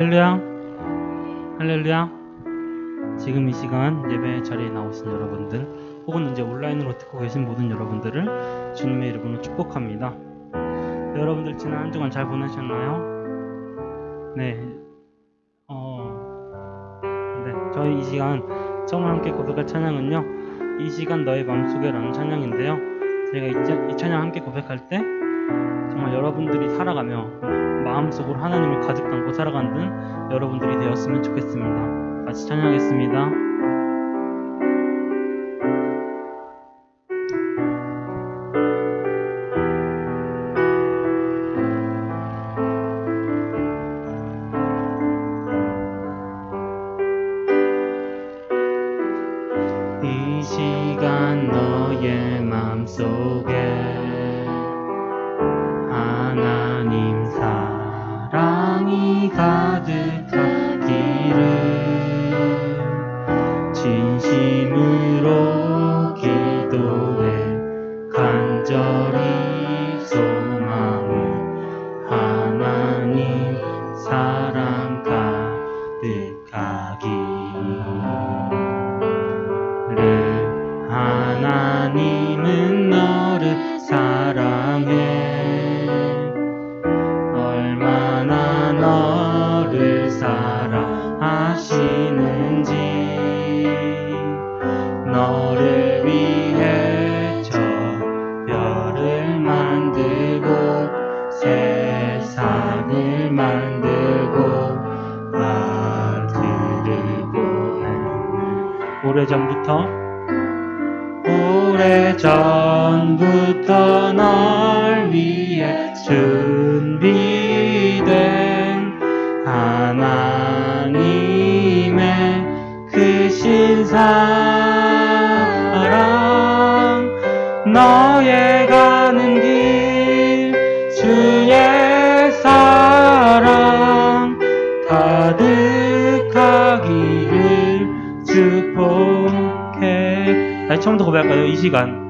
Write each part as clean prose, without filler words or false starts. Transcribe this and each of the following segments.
할렐루야, 할렐루야. 지금 이 시간 예배 자리에 나오신 여러분들, 혹은 이제 온라인으로 듣고 계신 모든 여러분들을 주님의 이름으로 축복합니다. 여러분들 지난 한 주간 잘 보내셨나요? 네, 네. 저희 이 시간 처음 함께 고백할 찬양은요, 이 시간 너의 마음속에라는 찬양인데요. 제가 이 찬양 함께 고백할 때 정말 여러분들이 살아가며 마음속으로 하나님을 가득 담고 살아가는 여러분들이 되었으면 좋겠습니다. 같이 찬양하겠습니다. 이 시간 너의 마음속에 하나님 사랑이 가득하기를 진심으로 기도해 간절히 소망을 하나님 사랑 가득하기를. 하나님은 너를 사랑해. 얼마나 너를 사랑하시는지. 너를 위해 저 별을 만들고 세상을 만들고 아들을 보냈네. 오래전부터 널 위해 준비된 하나님의 크신 사랑. 너의 가는 길 주의 사랑 가득하기를 축복해. 다시 처음부터 고백할까요? 이 시간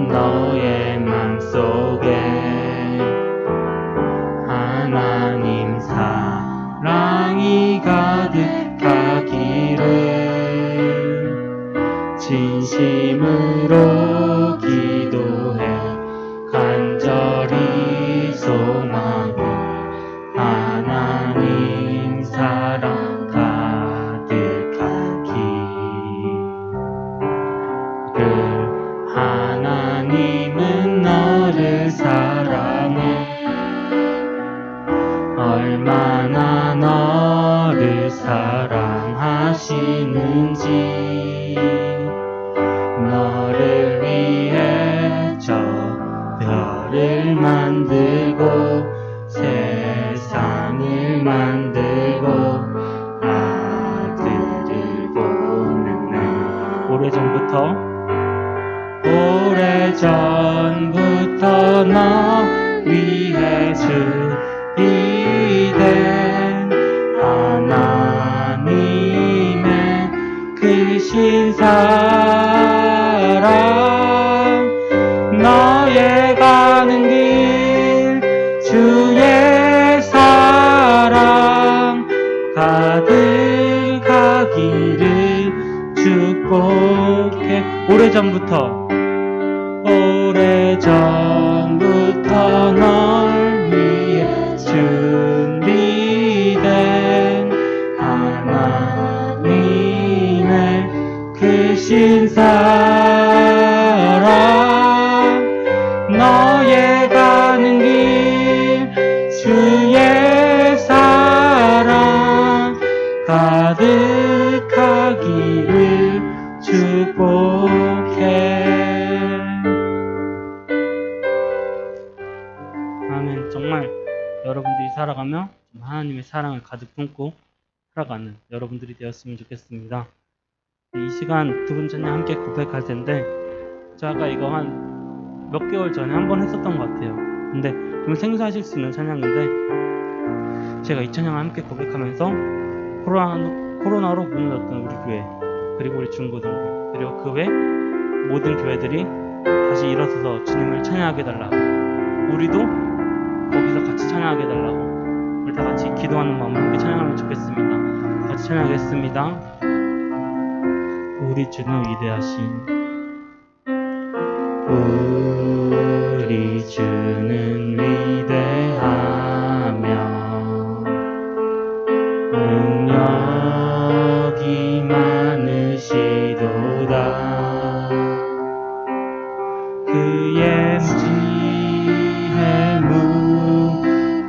너의 맘속에 하나님 사랑이 가득하기를 진심으로 기도해 간절히 소망을 하나님 사랑 하나님은 너를 사랑해. 얼마나 너를 사랑하시는지. 너를 위해 저 별을 만들고 세상을 만들고 아들을 보냈네. 오래전부터 너 위해 준비된 하나님의 크신 사랑. 너의 가는 길 주의 사랑 가득하기를 축복해. 오래전부터 널 위해 준비된 하나님의 크신 사랑. 너의 가는 길 주의 사랑 가득하기를 축복해. 아멘. 정말 여러분들이 살아가며 하나님의 사랑을 가득 품고 살아가는 여러분들이 되었으면 좋겠습니다. 이 시간 두 분 찬양 함께 고백할 텐데, 저 아까 이거 한 몇 개월 전에 한 번 했었던 것 같아요. 근데 좀 생소하실 수 있는 찬양인데, 제가 이 찬양을 함께 고백하면서 코로나로 문을 닫던 우리 교회, 그리고 우리 중고등부, 그리고 그 외 모든 교회들이 다시 일어서서 주님을 찬양하게 해달라고, 우리도 거기서 같이 찬양하게 해달라고 우리 다 같이 기도하는 마음으로 함께 찬양하면 좋겠습니다. 같이 찬양하겠습니다. 우리 주는 위대하신, 우리 주는 위대하며 능력이 많으시도다. 그의 지혜 무궁하며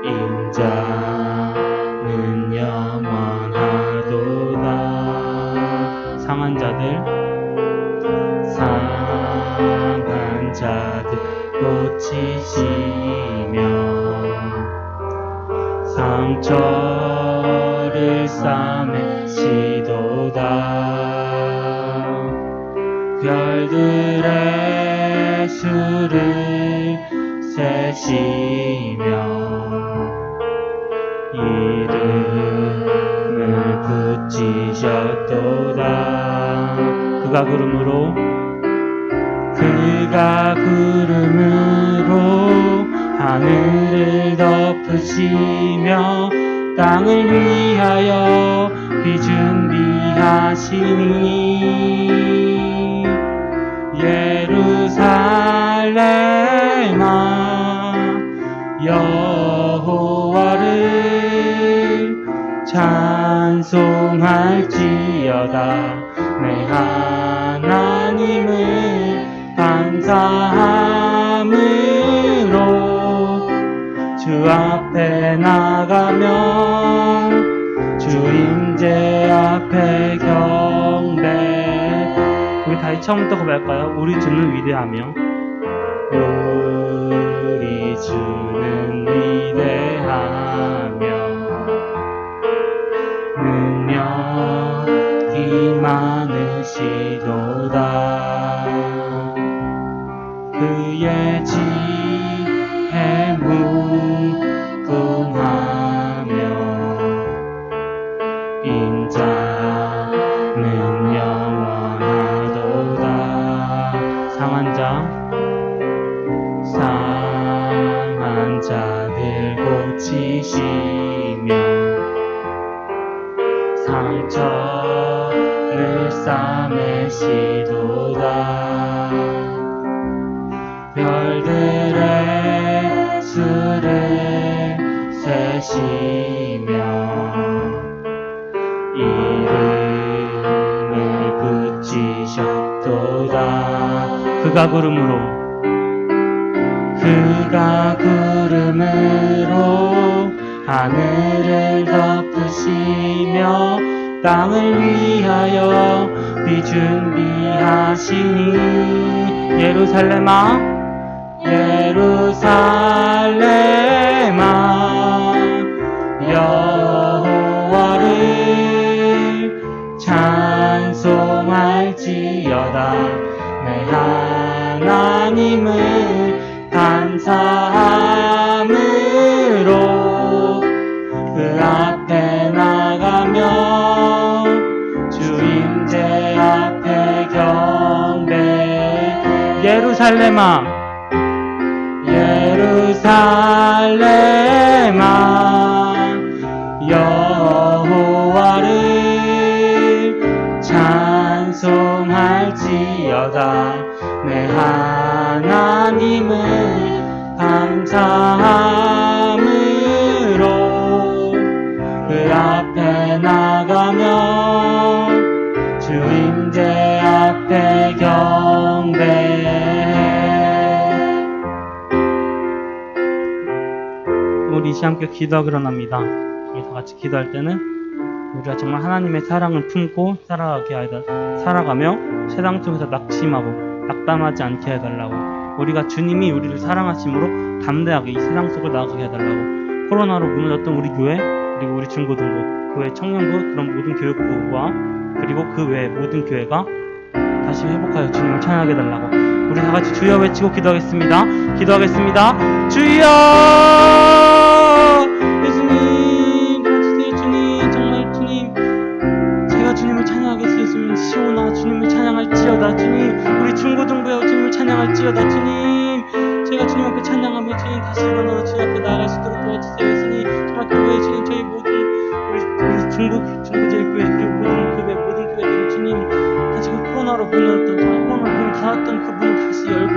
인자는 영원하도다. 상한 자들 고치시며 상처를 싸매시도다. 별들의 수를 세시며 이름을 붙이셨도다. 그가 구름으로 하늘을 덮으시며 땅을 위하여 비 준비하시니 예루살렘아 여호와를 찬송할지어다. 내 하나님을 감사함으로 주 앞에 나가며 주 임재 앞에 경배. 우리 다시 처음부터 고백할까요? 우리 주는 위대하며, 우리 주는 위대하며 능력이 많으시도다. 그의 지혜 무궁하며 인자는 영원하도다. 상한 자들 고치시며 상처를 싸매시도다. 별들의 수를 세시며 이름을 붙이셨도다. 그가 구름으로 하늘을 덮으시며 땅을 위하여 비 준비하시니 예루살렘아 여호와를 찬송할지어다. 내 하나님을 감사함으로 그 앞에 나가며 주 임재 앞에 경배. 예루살렘아 여호와를 찬송할지어다. 내 하나님을 감사함으로 그 앞에 나가며 주 임재 앞에 경배해. 우리 이제 함께 기도하기로 합니다. 우리 다 같이 기도할 때는 우리가 정말 하나님의 사랑을 품고 살아가며 세상 속에서 낙심하고 낙담하지 않게 해달라고, 우리가 주님이 우리를 사랑하심으로 담대하게 이 세상 속을 나아가게 해달라고, 코로나로 무너졌던 우리 교회, 그리고 우리 중고등부, 교회 청년부, 그런 모든 교육부와 그리고 그 외의 모든 교회가 다시 회복하여 주님을 찬양하게 해달라고 우리 다 같이 주여 외치고 기도하겠습니다. 주여! 예수님 도와주세요. 주님, 정말 주님, 제가 주님을 찬양하게 해주시면 시오나 주님을 찬양할지어다. 주님, 우리 중고등부여 주님을 찬양할지어다. 주님, 제가 주님 앞에 찬양 예수님 주님 다시 일어나서 주님 앞에 나아갈 수 있도록 도와주세요. 예수님 정말 교회 주님 저희 모든 우리 중부제일교회 그리고 모든 교회들이 주님 다 지금 코로나로 무너졌던 정말 코로나로 닫았던 그 문을 다시 열고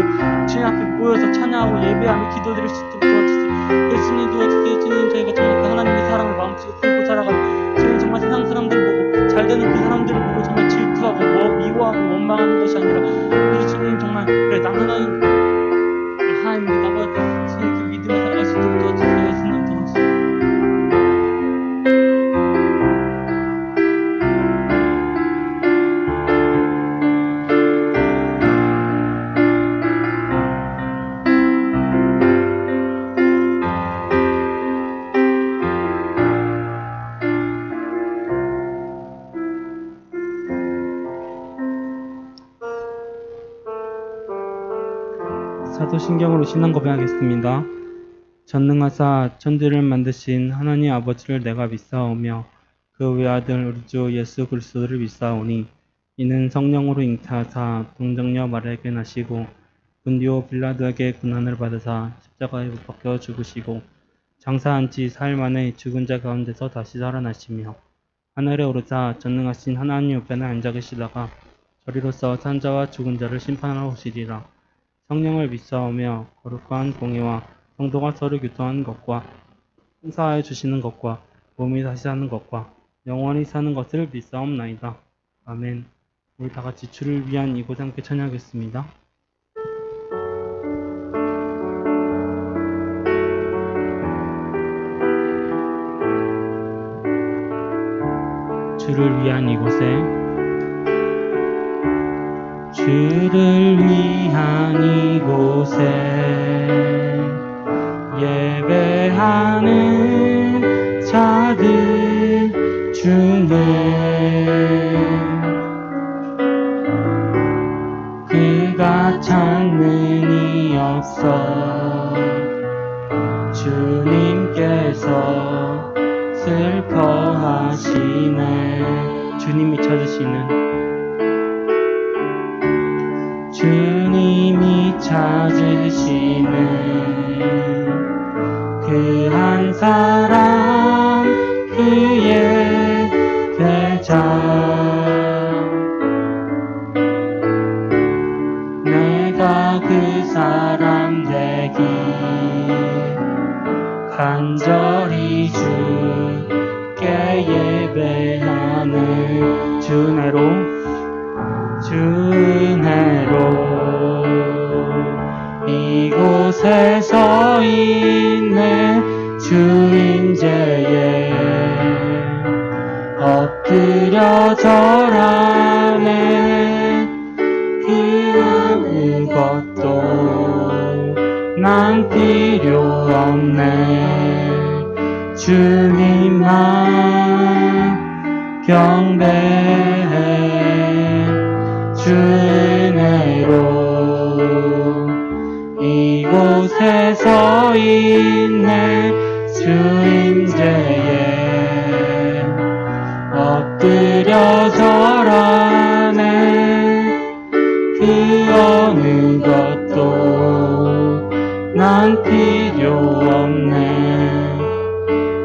주님 앞에 모여서 찬양하고 예배하며 기도드릴 수 있도록 도와주세요. 예수님 도와주세요. 주님 저희가 정말 그 하나님의 사랑을 마음속에 품고 살아가는 주님 정말 세상 사람들 보고 잘 되는 그 사람들을 보고 정말 질투하고 미워하고 원망하는 것이 아니라 우리 주님 정말 그래 나 하나님입니다. 주님 그 믿음에 살아갈 수 있도록 도와주세요. 예수님 도와주세요. 사도신경으로 신앙 고백하겠습니다. 전능하사 천지를 만드신 하나님 아버지를 내가 믿사오며 그 외아들 우리 주 예수 그리스도를 믿사오니 이는 성령으로 잉태하사 동정녀 마리아에게 나시고 본디오 빌라도에게 고난을 받으사 십자가에 못 박혀 죽으시고 장사한 지 사흘 만에 죽은 자 가운데서 다시 살아나시며 하늘에 오르사 전능하신 하나님 우편에 앉아 계시다가 저리로서 산자와 죽은 자를 심판하러 오시리라. 성령을 믿사오며 거룩한 공의와 성도가 서로 교통하는 것과 은사하여 주시는 것과 몸이 다시 사는 것과 영원히 사는 것을 믿사옵나이다. 아멘. 우리 다 같이 주를 위한 이곳에 함께 찬양하겠습니다. 주를 위한 이곳에 주를 위한 이곳에 예배하는 자들 중에 그가 찾는 이 없어 주님께서 슬퍼하시네. 주님이 찾으시는 그 한 사람 그의 대장 내가 그 사람 되기 간절히 주께 예배하는 주은혜로 이곳에 서 있네. 주인제에 엎드려 절하네. 그 어느 것도 난 필요 없네. 주님만 경배해. 주은혜로 이곳에 서 있네. 주임제에 엎드려 절하네. 그 어느 것도 난 필요 없네.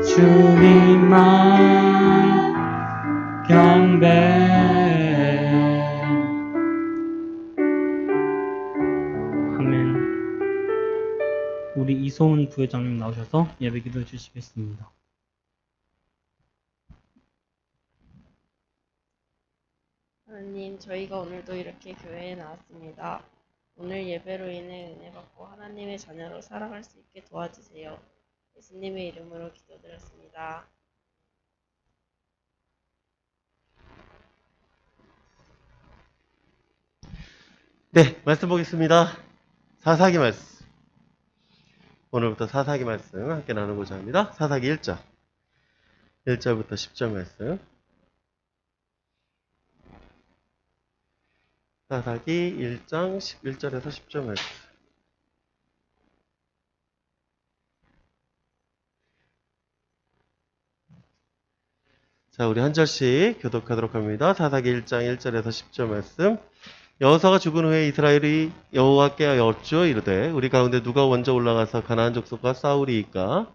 주님만 경배해. 아멘. 우리 이소은 부회장님 나오셔서 예배 기도해 주시겠습니다. 하나님, 저희가 오늘도 이렇게 교회에 나왔습니다. 오늘 예배로 인해 은혜 받고 하나님의 자녀로 살아갈 수 있게 도와주세요. 예수님의 이름으로 기도드렸습니다. 네, 말씀 보겠습니다. 사사기 말씀. 오늘부터 사사기 말씀 함께 나누고자 합니다. 사사기 1장. 1절부터 10절 말씀. 사사기 1장 1절에서 10절 말씀. 자, 우리 한 절씩 교독하도록 합니다. 사사기 1장 1절에서 10절 말씀. 여호사가 죽은 후에 이스라엘이 여호와께 여쭈어 이르되 우리 가운데 누가 먼저 올라가서 가나안 족속과 싸우리이까?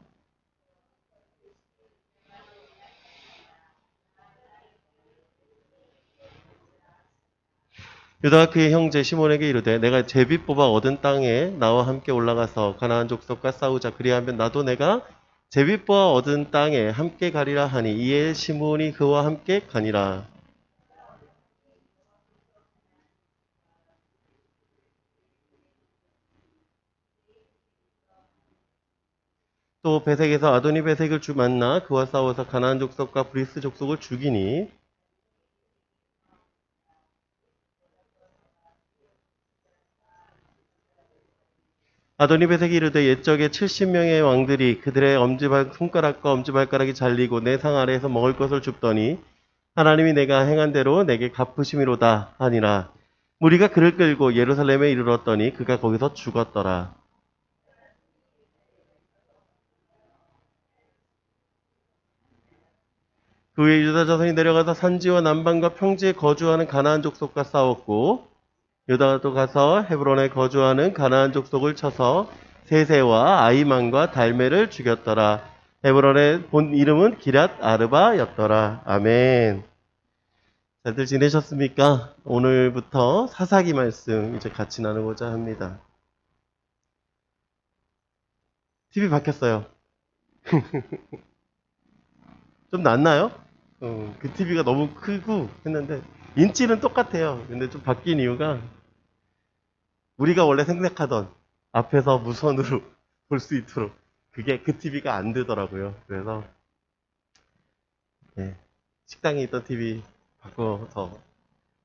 유다가 그의 형제 시몬에게 이르되 내가 제비 뽑아 얻은 땅에 나와 함께 올라가서 가나안 족속과 싸우자. 그리하면 나도 내가 제비 뽑아 얻은 땅에 함께 가리라 하니 이에 시몬이 그와 함께 가니라. 또 베색에서 아도니 베색을 만나 그와 싸워서 가나안 족속과 브리스 족속을 죽이니 아도니 베색이 이르되 옛적에 70명의 왕들이 그들의 손가락과 엄지발가락이 잘리고 내 상 아래에서 먹을 것을 줍더니 하나님이 내가 행한 대로 내게 갚으심이로다 하니라. 무리가 그를 끌고 예루살렘에 이르렀더니 그가 거기서 죽었더라. 그 후에 유다 자손이 내려가서 산지와 남방과 평지에 거주하는 가나안 족속과 싸웠고 유다도 가서 헤브론에 거주하는 가나안 족속을 쳐서 세세와 아이만과 달메를 죽였더라. 헤브론의 본 이름은 기랏 아르바였더라. 아멘. 다들 지내셨습니까? 오늘부터 사사기 말씀 이제 같이 나누고자 합니다. TV 바뀌었어요. 좀 낫나요? 그 TV가 너무 크고 했는데 인치는 똑같아요. 근데 좀 바뀐 이유가 우리가 원래 생각하던 앞에서 무선으로 볼 수 있도록 그게 그 TV가 안 되더라고요. 그래서 네, 식당에 있던 TV 바꿔서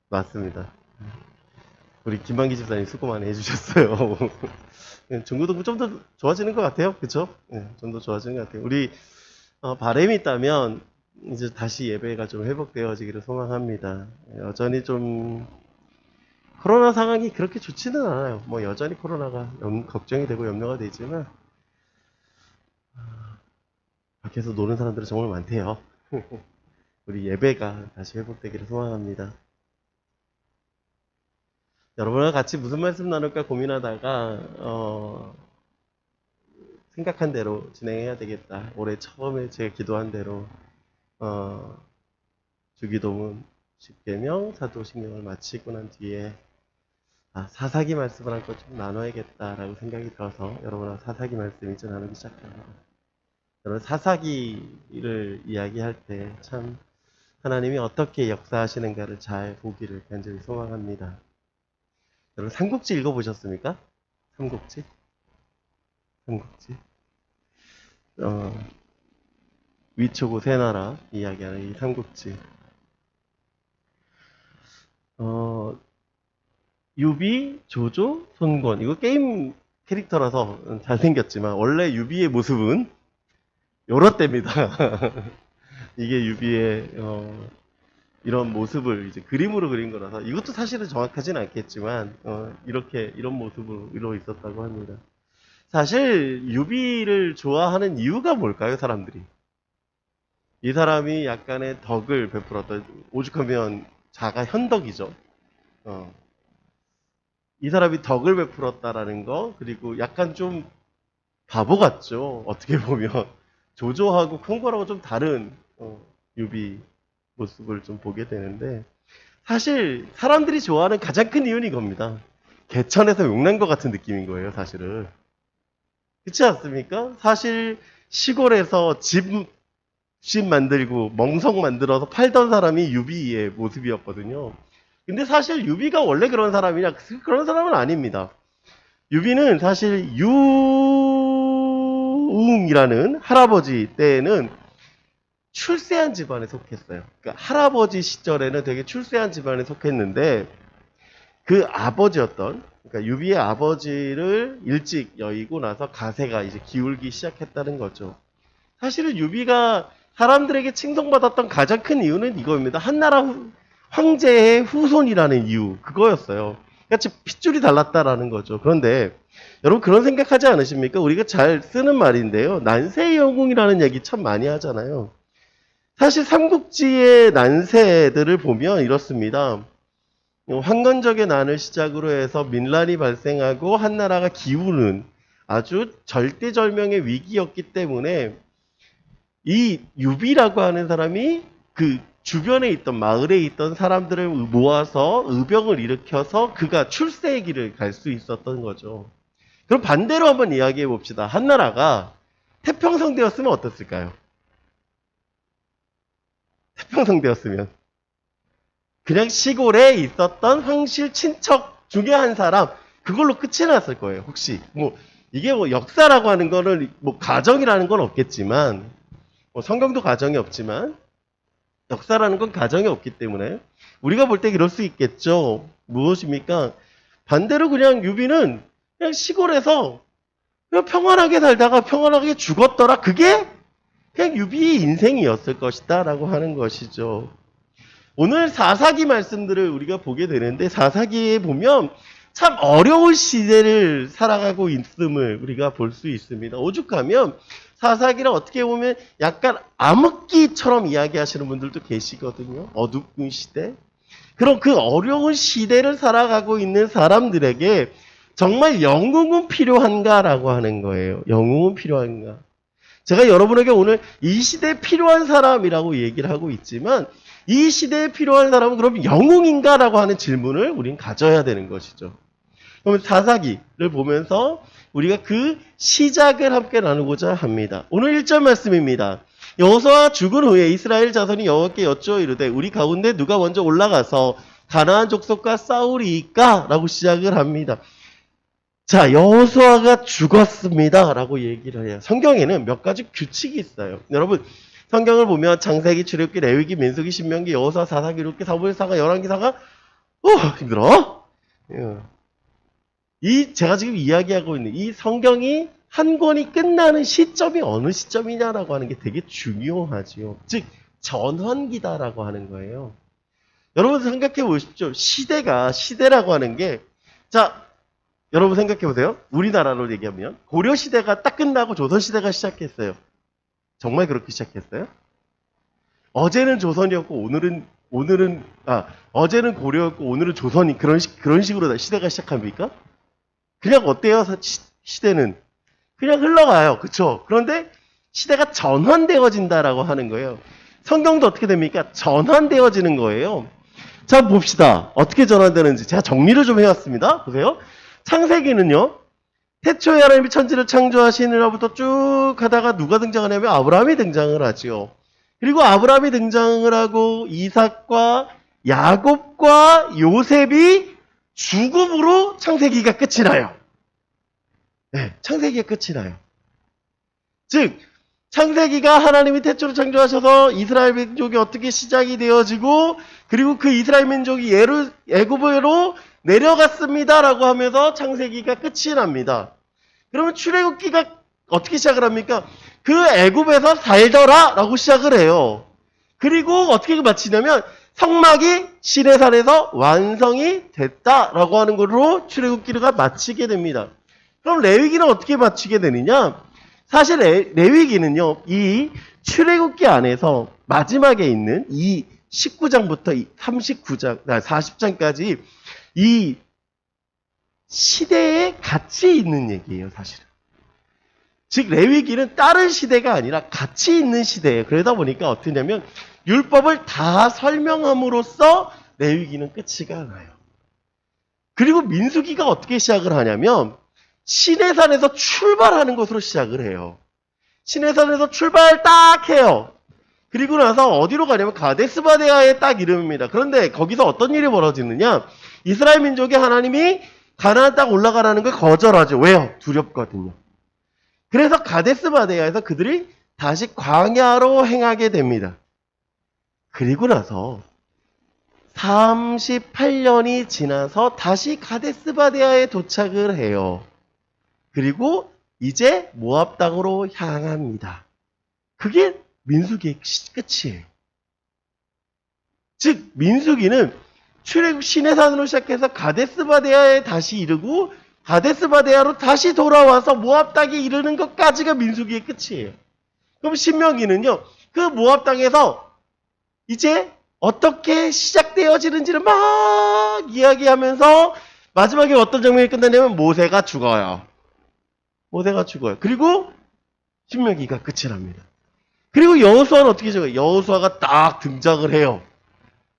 놨습니다. 우리 김만기 집사님 수고 많이 해주셨어요. 중고등부 좀 더 좋아지는 것 같아요. 그쵸? 네, 좀 더 좋아지는 것 같아요. 우리 바람이 있다면 이제 다시 예배가 좀 회복되어지기를 소망합니다. 여전히 좀 코로나 상황이 그렇게 좋지는 않아요. 뭐 여전히 코로나가 걱정이 되고 염려가 되지만 밖에서 노는 사람들은 정말 많대요. 우리 예배가 다시 회복되기를 소망합니다. 여러분과 같이 무슨 말씀 나눌까 고민하다가 생각한 대로 진행해야 되겠다. 올해 처음에 제가 기도한 대로 주기도문 10계명 사도신경을 마치고 난 뒤에 사사기 말씀을 한번 좀 나눠야겠다라고 생각이 들어서 여러분과 사사기 말씀 이제 나누기 시작합니다. 여러분 사사기를 이야기할 때 참 하나님이 어떻게 역사하시는가를 잘 보기를 간절히 소망합니다. 여러분 삼국지 읽어보셨습니까? 삼국지? 위초고 세나라 이야기하는 이 삼국지. 유비, 조조, 손권. 이거 게임 캐릭터라서 잘생겼지만 원래 유비의 모습은 요렇답니다. 이게 유비의 이런 모습을 이제 그림으로 그린 거라서 이것도 사실은 정확하진 않겠지만 이런 모습으로 있었다고 합니다. 사실 유비를 좋아하는 이유가 뭘까요, 사람들이? 이 사람이 약간의 덕을 베풀었다. 오죽하면 자가 현덕이죠. 이 사람이 덕을 베풀었다라는 거, 그리고 약간 좀 바보 같죠. 어떻게 보면 조조하고 큰 거라고 좀 다른 유비 모습을 좀 보게 되는데 사실 사람들이 좋아하는 가장 큰 이유는 이겁니다. 개천에서 용난 것 같은 느낌인 거예요, 사실은. 그렇지 않습니까? 사실 시골에서 집 만들고 멍석 만들어서 팔던 사람이 유비의 모습이었거든요. 근데 사실 유비가 원래 그런 사람이냐? 그런 사람은 아닙니다. 유비는 사실 유웅이라는 할아버지 때에는 출세한 집안에 속했어요. 그러니까 할아버지 시절에는 되게 출세한 집안에 속했는데 그 아버지였던, 그러니까 유비의 아버지를 일찍 여의고 나서 가세가 이제 기울기 시작했다는 거죠. 사실은 유비가 사람들에게 칭송받았던 가장 큰 이유는 이거입니다. 한나라 황제의 후손이라는 이유, 그거였어요. 그러니까 핏줄이 달랐다라는 거죠. 그런데 여러분 그런 생각하지 않으십니까? 우리가 잘 쓰는 말인데요. 난세의 영웅이라는 얘기 참 많이 하잖아요. 사실 삼국지의 난세들을 보면 이렇습니다. 황건적의 난을 시작으로 해서 민란이 발생하고 한 나라가 기우는 아주 절대절명의 위기였기 때문에 이 유비라고 하는 사람이 그 주변에 있던 마을에 있던 사람들을 모아서 의병을 일으켜서 그가 출세의 길을 갈 수 있었던 거죠. 그럼 반대로 한번 이야기해 봅시다. 한 나라가 태평성대였으면 어땠을까요? 태평성대였으면 그냥 시골에 있었던 황실 친척 중에 한 사람 그걸로 끝이 났을 거예요. 혹시 뭐 이게 뭐 역사라고 하는 거는 뭐 가정이라는 건 없겠지만 뭐 성경도 가정이 없지만 역사라는 건 가정이 없기 때문에 우리가 볼 때 이럴 수 있겠죠. 무엇입니까? 반대로 그냥 유비는 그냥 시골에서 그냥 평안하게 살다가 평안하게 죽었더라. 그게 그냥 유비의 인생이었을 것이다 라고 하는 것이죠. 오늘 사사기 말씀들을 우리가 보게 되는데 사사기에 보면 참 어려운 시대를 살아가고 있음을 우리가 볼 수 있습니다. 오죽하면 사사기를 어떻게 보면 약간 암흑기처럼 이야기하시는 분들도 계시거든요. 어두운 시대. 그럼 그 어려운 시대를 살아가고 있는 사람들에게 정말 영웅은 필요한가라고 하는 거예요. 영웅은 필요한가. 제가 여러분에게 오늘 이 시대에 필요한 사람이라고 얘기를 하고 있지만 이 시대에 필요한 사람은 그럼 영웅인가라고 하는 질문을 우린 가져야 되는 것이죠. 그러면 사사기를 보면서 우리가 그 시작을 함께 나누고자 합니다. 오늘 1절 말씀입니다. 여호수아가 죽은 후에 이스라엘 자손이 여호와께 여쭈어 이르되 우리 가운데 누가 먼저 올라가서 가나안 족속과 싸우리이까? 라고 시작을 합니다. 자, 여호수아가 죽었습니다 라고 얘기를 해요. 성경에는 몇 가지 규칙이 있어요. 여러분 성경을 보면 창세기, 출애굽기, 레위기, 민수기, 신명기, 여호수아, 사사기, 룻기, 사무엘사가, 열왕기사가 힘들어? 제가 지금 이야기하고 있는 이 성경이 한 권이 끝나는 시점이 어느 시점이냐라고 하는 게 되게 중요하지요. 즉 전환기다라고 하는 거예요. 여러분 생각해 보십시오. 시대라고 하는 게 자, 여러분 생각해 보세요. 우리나라로 얘기하면 고려 시대가 딱 끝나고 조선 시대가 시작했어요. 정말 그렇게 시작했어요? 어제는 조선이었고 어제는 고려였고 오늘은 조선이 그런 식으로 시대가 시작합니까? 그냥 어때요? 시대는 그냥 흘러가요. 그렇죠? 그런데 시대가 전환되어진다라고 하는 거예요. 성경도 어떻게 됩니까? 전환되어지는 거예요. 자, 봅시다. 어떻게 전환되는지 제가 정리를 좀 해왔습니다. 보세요. 창세기는요. 태초에 하나님이 천지를 창조하시느라부터 쭉 가다가 누가 등장하냐면 아브라함이 등장을 하지요. 그리고 아브라함이 등장을 하고 이삭과 야곱과 요셉이 죽음으로 창세기가 끝이 나요. 네, 창세기가 끝이 나요. 즉 창세기가 하나님이 태초로 창조하셔서 이스라엘 민족이 어떻게 시작이 되어지고 그리고 그 이스라엘 민족이 애굽으로 내려갔습니다라고 하면서 창세기가 끝이 납니다. 그러면 출애굽기가 어떻게 시작을 합니까? 그 애굽에서 살더라라고 시작을 해요. 그리고 어떻게 마치냐면 성막이 시내산에서 완성이 됐다라고 하는 걸로 출애굽기가 마치게 됩니다. 그럼 레위기는 어떻게 마치게 되느냐? 사실 레위기는요. 이 출애굽기 안에서 마지막에 있는 이 19장부터 39장, 40장까지 이 시대에 같이 있는 얘기예요, 사실은. 즉 레위기는 다른 시대가 아니라 같이 있는 시대예요. 그러다 보니까 어떠냐면 율법을 다 설명함으로써 레위기는 끝이 나요. 그리고 민수기가 어떻게 시작을 하냐면 시내산에서 출발하는 것으로 시작을 해요. 시내산에서 출발 딱 해요. 그리고 나서 어디로 가냐면 가데스바네아에 딱 이름입니다. 그런데 거기서 어떤 일이 벌어지느냐? 이스라엘 민족이 하나님이 가나안 땅 올라가라는 걸 거절하죠. 왜요? 두렵거든요. 그래서 가데스바네아에서 그들이 다시 광야로 행하게 됩니다. 그리고 나서 38년이 지나서 다시 가데스바네아에 도착을 해요. 그리고 이제 모압 땅으로 향합니다. 그게 민수기의 끝이에요. 즉 민수기는 출애굽 시내산으로 시작해서 가데스바네아에 다시 이르고 가데스바네아로 다시 돌아와서 모압 땅에 이르는 것까지가 민수기의 끝이에요. 그럼 신명기는요. 그 모압 땅에서 이제 어떻게 시작되어지는지를 막 막 이야기하면서 마지막에 어떤 장면이 끝나냐면 모세가 죽어요. 모세가 죽어요. 그리고 신명기가 끝이 납니다. 그리고 여호수아는 어떻게 죽어요? 여호수아가 딱 등장을 해요.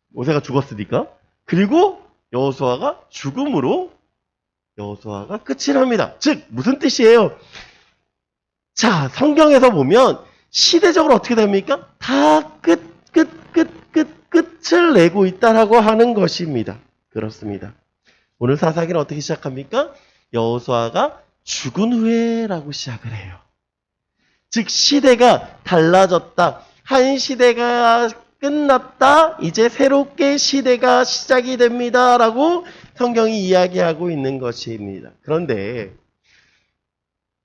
모세가 죽었으니까. 그리고 여호수아가 죽음으로 여호수아가 끝이 납니다. 즉 무슨 뜻이에요? 자, 성경에서 보면 시대적으로 어떻게 됩니까? 다 끝을 내고 있다라고 하는 것입니다. 그렇습니다. 오늘 사사기는 어떻게 시작합니까? 여호수아가 죽은 후에라고 시작을 해요. 즉 시대가 달라졌다. 한 시대가 끝났다. 이제 새롭게 시대가 시작이 됩니다라고 성경이 이야기하고 있는 것입니다. 그런데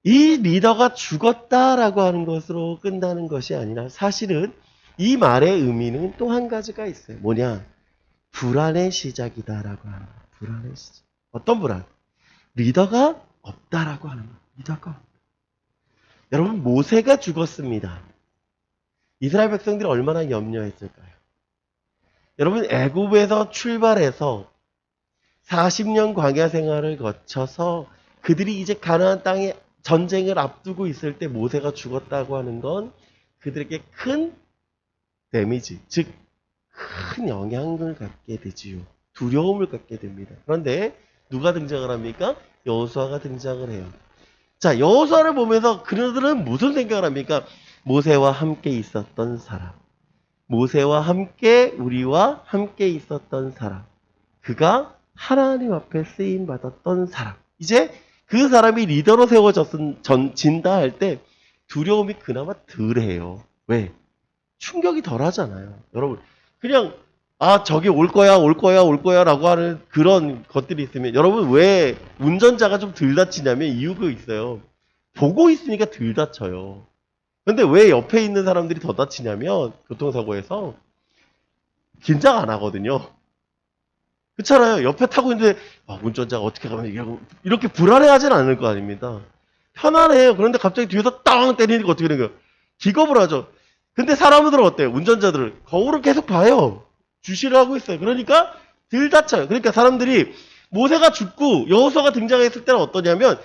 이 리더가 죽었다라고 하는 것으로 끝나는 것이 아니라 사실은 이 말의 의미는 또 한 가지가 있어요. 뭐냐? 불안의 시작이다라고 하는 거예요. 불안의 시작. 어떤 불안? 리더가 없다라고 하는 거예요. 리더가 없다. 여러분 모세가 죽었습니다. 이스라엘 백성들이 얼마나 염려했을까요? 여러분 애굽에서 출발해서 40년 광야 생활을 거쳐서 그들이 이제 가나안 땅에 전쟁을 앞두고 있을 때 모세가 죽었다고 하는 건 그들에게 큰 데미지, 즉 큰 영향을 갖게 되지요. 두려움을 갖게 됩니다. 그런데 누가 등장을 합니까? 여호수아가 등장을 해요. 자, 여호수아를 보면서 그들은 무슨 생각을 합니까? 모세와 함께 있었던 사람. 모세와 함께 우리와 함께 있었던 사람. 그가 하나님 앞에 쓰임 받았던 사람. 이제 그 사람이 리더로 세워진다 할 때 두려움이 그나마 덜해요. 왜? 충격이 덜 하잖아요. 여러분, 그냥, 저기 올 거야 라고 하는 그런 것들이 있으면, 여러분, 왜 운전자가 좀 덜 다치냐면 이유가 있어요. 보고 있으니까 덜 다쳐요. 근데 왜 옆에 있는 사람들이 더 다치냐면, 교통사고에서 긴장 안 하거든요. 그렇잖아요. 옆에 타고 있는데, 운전자가 어떻게 가면 이렇게 불안해하진 않을 거 아닙니다. 편안해요. 그런데 갑자기 뒤에서 땅 때리니까 어떻게 되는 거예요? 기겁을 하죠. 근데 사람들은 어때요? 운전자들은 거울을 계속 봐요. 주시를 하고 있어요. 그러니까 덜 다쳐요. 그러니까 사람들이 모세가 죽고 여호수아가 등장했을 때는 어떠냐면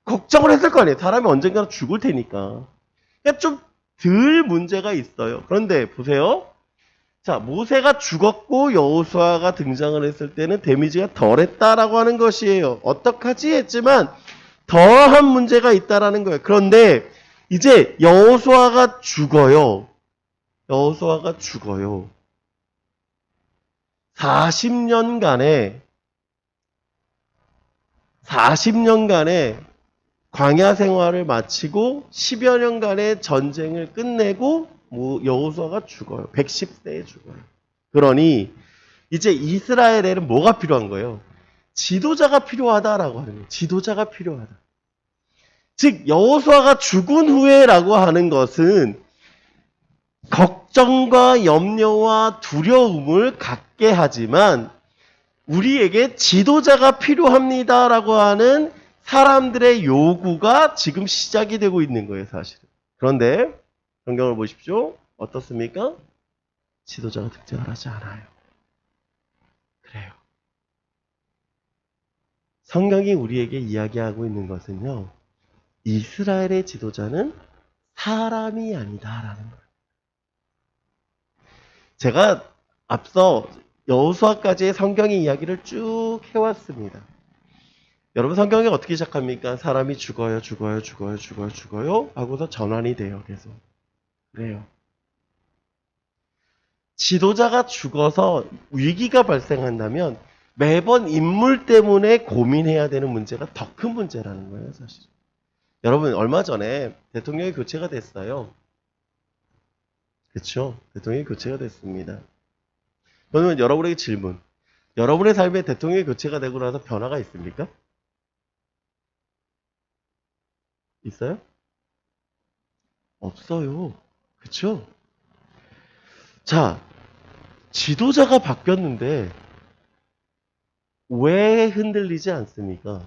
걱정을 했을 거 아니에요. 사람이 언젠가는 죽을 테니까. 그러니까 좀 덜 문제가 있어요. 그런데 보세요. 자, 모세가 죽었고 여호수아가 등장을 했을 때는 데미지가 덜했다라고 하는 것이에요. 어떡하지 했지만 더한 문제가 있다라는 거예요. 그런데 이제 여호수아가 죽어요. 여호수아가 죽어요. 40년간의 광야 생활을 마치고 10여 년간의 전쟁을 끝내고 여호수아가 죽어요. 110세에 죽어요. 그러니 이제 이스라엘에는 뭐가 필요한 거예요? 지도자가 필요하다라고 하는 거예요. 지도자가 필요하다. 즉 여호수아가 죽은 후에라고 하는 것은 걱정과 염려와 두려움을 갖게 하지만 우리에게 지도자가 필요합니다라고 하는 사람들의 요구가 지금 시작이 되고 있는 거예요, 사실은. 그런데 성경을 보십시오. 어떻습니까? 지도자가 등장을 하지 않아요. 그래요. 성경이 우리에게 이야기하고 있는 것은요. 이스라엘의 지도자는 사람이 아니다라는 거예요. 제가 앞서 여호수아까지의 성경의 이야기를 쭉 해왔습니다. 여러분 성경이 어떻게 시작합니까? 사람이 죽어요 하고서 전환이 돼요. 계속. 그래요. 지도자가 죽어서 위기가 발생한다면 매번 인물 때문에 고민해야 되는 문제가 더 큰 문제라는 거예요, 사실. 여러분 얼마 전에 대통령이 교체가 됐어요. 그렇죠? 대통령이 교체가 됐습니다. 그러면 여러분에게 질문. 여러분의 삶에 대통령이 교체가 되고 나서 변화가 있습니까? 있어요? 없어요. 그렇죠? 자, 지도자가 바뀌었는데 왜 흔들리지 않습니까?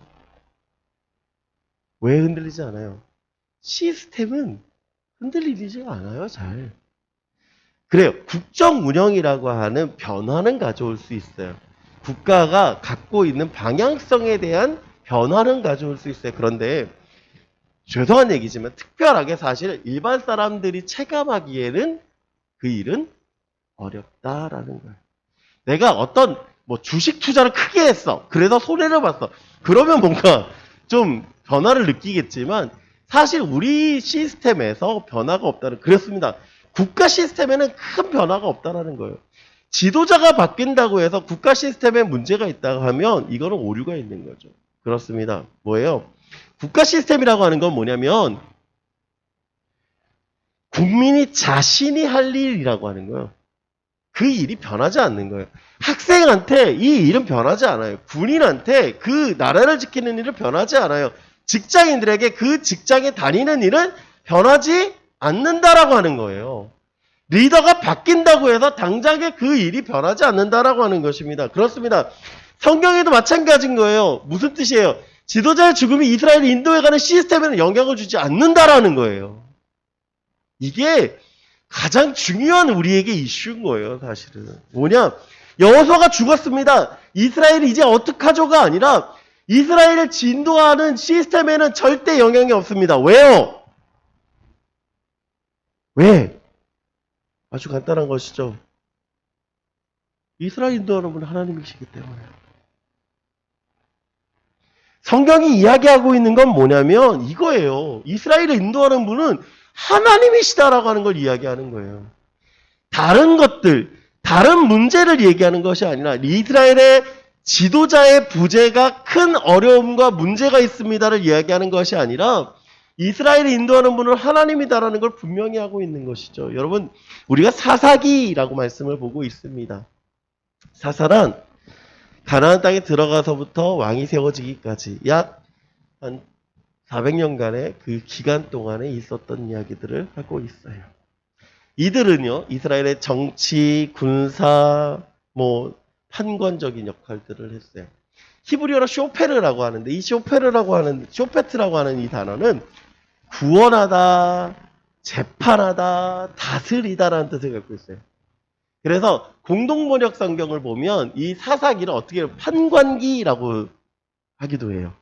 왜 흔들리지 않아요? 시스템은 흔들리지가 않아요, 잘. 그래요. 국정 운영이라고 하는 변화는 가져올 수 있어요. 국가가 갖고 있는 방향성에 대한 변화는 가져올 수 있어요. 그런데 죄송한 얘기지만 특별하게 사실 일반 사람들이 체감하기에는 그 일은 어렵다라는 거예요. 내가 어떤 뭐 주식 투자를 크게 했어. 그래서 손해를 봤어. 그러면 뭔가 좀 변화를 느끼겠지만 사실 우리 시스템에서 변화가 없다는 그렇습니다. 국가 시스템에는 큰 변화가 없다라는 거예요. 지도자가 바뀐다고 해서 국가 시스템에 문제가 있다고 하면 이거는 오류가 있는 거죠. 그렇습니다. 뭐예요? 국가 시스템이라고 하는 건 뭐냐면 국민이 자신이 할 일이라고 하는 거예요. 그 일이 변하지 않는 거예요. 학생한테 이 일은 변하지 않아요. 군인한테 그 나라를 지키는 일은 변하지 않아요. 직장인들에게 그 직장에 다니는 일은 변하지 않는다라고 하는 거예요. 리더가 바뀐다고 해서 당장에 그 일이 변하지 않는다라고 하는 것입니다. 그렇습니다. 성경에도 마찬가지인 거예요. 무슨 뜻이에요? 지도자의 죽음이 이스라엘 인도에 가는 시스템에는 영향을 주지 않는다라는 거예요. 이게 가장 중요한 우리에게 이슈인 거예요, 사실은. 뭐냐? 여호수아가 죽었습니다. 이스라엘이 이제 어떡하죠가 아니라 이스라엘을 진도하는 시스템에는 절대 영향이 없습니다. 왜요? 왜? 아주 간단한 것이죠. 이스라엘 인도하는 분은 하나님이시기 때문에. 성경이 이야기하고 있는 건 뭐냐면 이거예요. 이스라엘을 인도하는 분은 하나님이시다라고 하는 걸 이야기하는 거예요. 다른 것들, 다른 문제를 얘기하는 것이 아니라 이스라엘의 지도자의 부재가 큰 어려움과 문제가 있습니다를 이야기하는 것이 아니라 이스라엘을 인도하는 분은 하나님이다라는 걸 분명히 하고 있는 것이죠. 여러분, 우리가 사사기라고 말씀을 보고 있습니다. 사사란 가나안 땅에 들어가서부터 왕이 세워지기까지 약 한 400년간의 그 기간 동안에 있었던 이야기들을 하고 있어요. 이들은요, 이스라엘의 정치, 군사, 판권적인 역할들을 했어요. 히브리어로 쇼페르라고 하는데, 이 쇼페트라고 하는 이 단어는 구원하다, 재판하다, 다스리다라는 뜻을 갖고 있어요. 그래서 공동번역 성경을 보면 이 사사기를 어떻게 해요? 판관기라고 하기도 해요.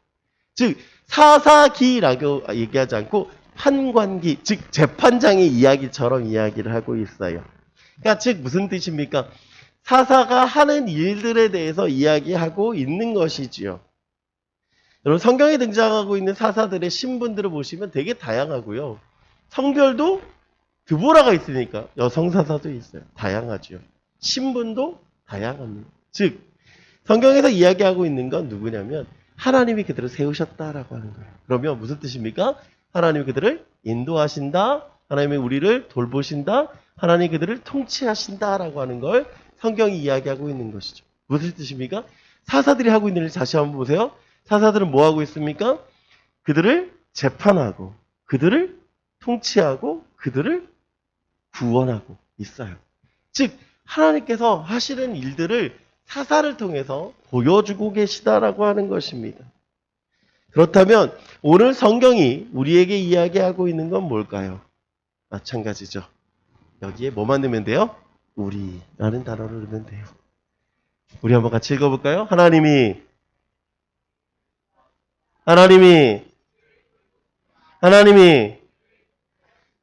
즉 사사기라고 얘기하지 않고 판관기, 즉 재판장의 이야기처럼 이야기를 하고 있어요. 그러니까 즉 무슨 뜻입니까? 사사가 하는 일들에 대해서 이야기하고 있는 것이지요. 여러분 성경에 등장하고 있는 사사들의 신분들을 보시면 되게 다양하고요. 성별도 드보라가 있으니까 여성 사사도 있어요. 다양하죠. 신분도 다양합니다. 즉 성경에서 이야기하고 있는 건 누구냐면 하나님이 그들을 세우셨다라고 하는 거예요. 그러면 무슨 뜻입니까? 하나님이 그들을 인도하신다. 하나님이 우리를 돌보신다. 하나님이 그들을 통치하신다라고 하는 걸 성경이 이야기하고 있는 것이죠. 무슨 뜻입니까? 사사들이 하고 있는 일 다시 한번 보세요. 사사들은 뭐 하고 있습니까? 그들을 재판하고 그들을 통치하고 그들을 구원하고 있어요. 즉 하나님께서 하시는 일들을 사사를 통해서 보여주고 계시다라고 하는 것입니다. 그렇다면 오늘 성경이 우리에게 이야기하고 있는 건 뭘까요? 마찬가지죠. 여기에 뭐만 넣으면 돼요? 우리라는 단어를 넣으면 돼요. 우리 한번 같이 읽어볼까요? 하나님이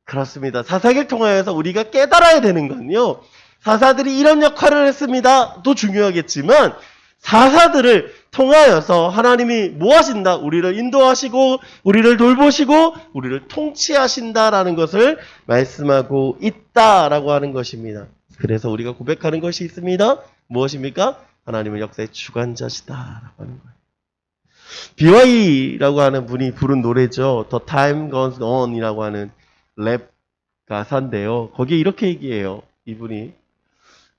그렇습니다. 사사기를 통하여서 우리가 깨달아야 되는 건요. 사사들이 이런 역할을 했습니다. 또 중요하겠지만 사사들을 통하여서 하나님이 뭐 하신다? 우리를 인도하시고 우리를 돌보시고 우리를 통치하신다라는 것을 말씀하고 있다라고 하는 것입니다. 그래서 우리가 고백하는 것이 있습니다. 무엇입니까? 하나님은 역사의 주관자시다라고 하는 거예요. BY라고 하는 분이 부른 노래죠. The Time Goes On이라고 하는 랩 가사인데요. 거기에 이렇게 얘기해요. 이분이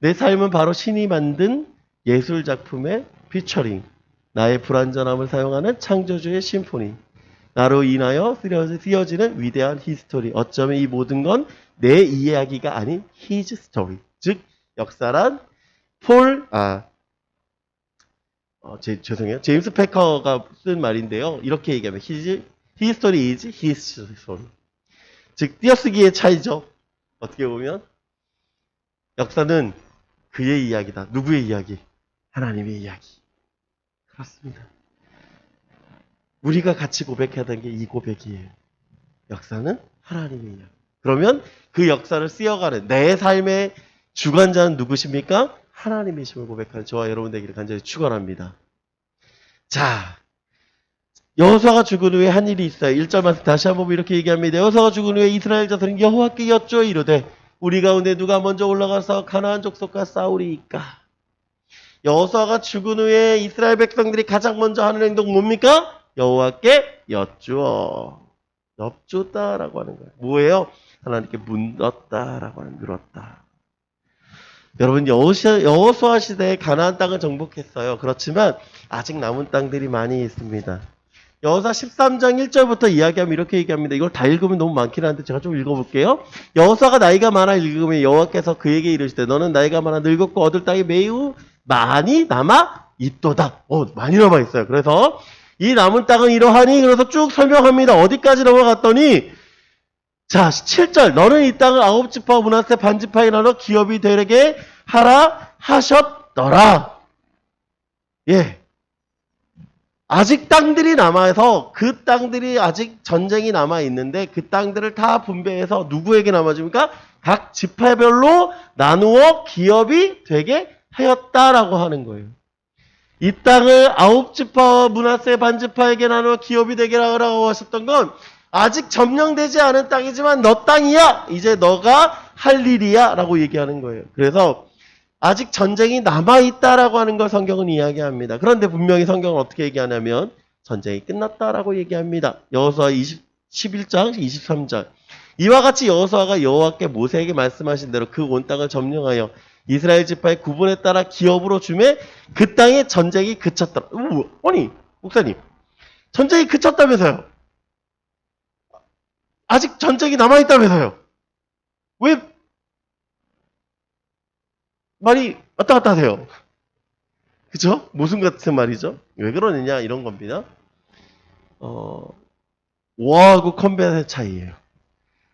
내 삶은 바로 신이 만든 예술 작품의 피처링, 나의 불완전함을 사용하는 창조주의 심포니, 나로 인하여 쓰여지는 위대한 히스토리. 어쩌면 이 모든 건 내 이야기가 아닌 his story. 즉 역사란 죄송해요. 제임스 패커가 쓴 말인데요. 이렇게 얘기하면 his history is his story. 즉 띄어쓰기의 차이죠. 어떻게 보면 역사는 그의 이야기다. 누구의 이야기? 하나님의 이야기. 그렇습니다. 우리가 같이 고백해야 되는 게 이 고백이에요. 역사는 하나님의 이야기. 그러면 그 역사를 쓰여가는 내 삶의 주관자는 누구십니까? 하나님이심을 고백하는 저와 여러분 되기를 간절히 축원합니다. 자, 여호수아가 죽은 후에 한 일이 있어요. 1절 말씀 다시 한번 이렇게 얘기합니다. 여호수아가 죽은 후에 이스라엘 자손은 여호와께 여쭈어 이르되 우리 가운데 누가 먼저 올라가서 가나안 족속과 싸우리이까. 여호수아가 죽은 후에 이스라엘 백성들이 가장 먼저 하는 행동 뭡니까? 여호와께 여쭈어. 엽주다라고 하는 거예요. 뭐예요? 하나님께 물었다라고 하는 물었다. 여러분 여호수아 시대에 가나안 땅을 정복했어요. 그렇지만 아직 남은 땅들이 많이 있습니다. 여호수아 13장 1절부터 이야기하면 이렇게 얘기합니다. 이걸 다 읽으면 너무 많긴 한데 제가 좀 읽어볼게요. 여호수아가 나이가 많아 읽으면 여호와께서 그에게 이르시되 너는 나이가 많아 늙었고 얻을 땅이 매우 많이 남아 있도다. 많이 남아 있어요. 그래서 이 남은 땅은 이러하니 그래서 쭉 설명합니다. 어디까지 넘어갔더니 자 7절 너는 이 땅을 9지파 므낫세 반지파에 나눠 기업이 되게 하라 하셨더라. 예. 아직 땅들이 남아서 그 땅들이 아직 전쟁이 남아 있는데 그 땅들을 다 분배해서 누구에게 남아줍니까? 각 지파별로 나누어 기업이 되게 하였다라고 하는 거예요. 이 땅을 9지파 므낫세 반지파에게 나누어 기업이 되게 하라고 하셨던 건 아직 점령되지 않은 땅이지만 너 땅이야. 이제 너가 할 일이야 라고 얘기하는 거예요. 그래서 아직 전쟁이 남아있다라고 하는 걸 성경은 이야기합니다. 그런데 분명히 성경은 어떻게 얘기하냐면 전쟁이 끝났다라고 얘기합니다. 여호수아 11장 23절 이와 같이 여호수아가 여호와께 모세에게 말씀하신 대로 그 온 땅을 점령하여 이스라엘 지파의 구분에 따라 기업으로 주매 그 땅에 전쟁이 그쳤더라. 아니 목사님 전쟁이 그쳤다면서요. 아직 전쟁이 남아있다면서요. 왜 말이 왔다 갔다 하세요. 그쵸? 모순 같은 말이죠. 왜 그러느냐 이런 겁니다. 워하고 컴뱃의 차이예요.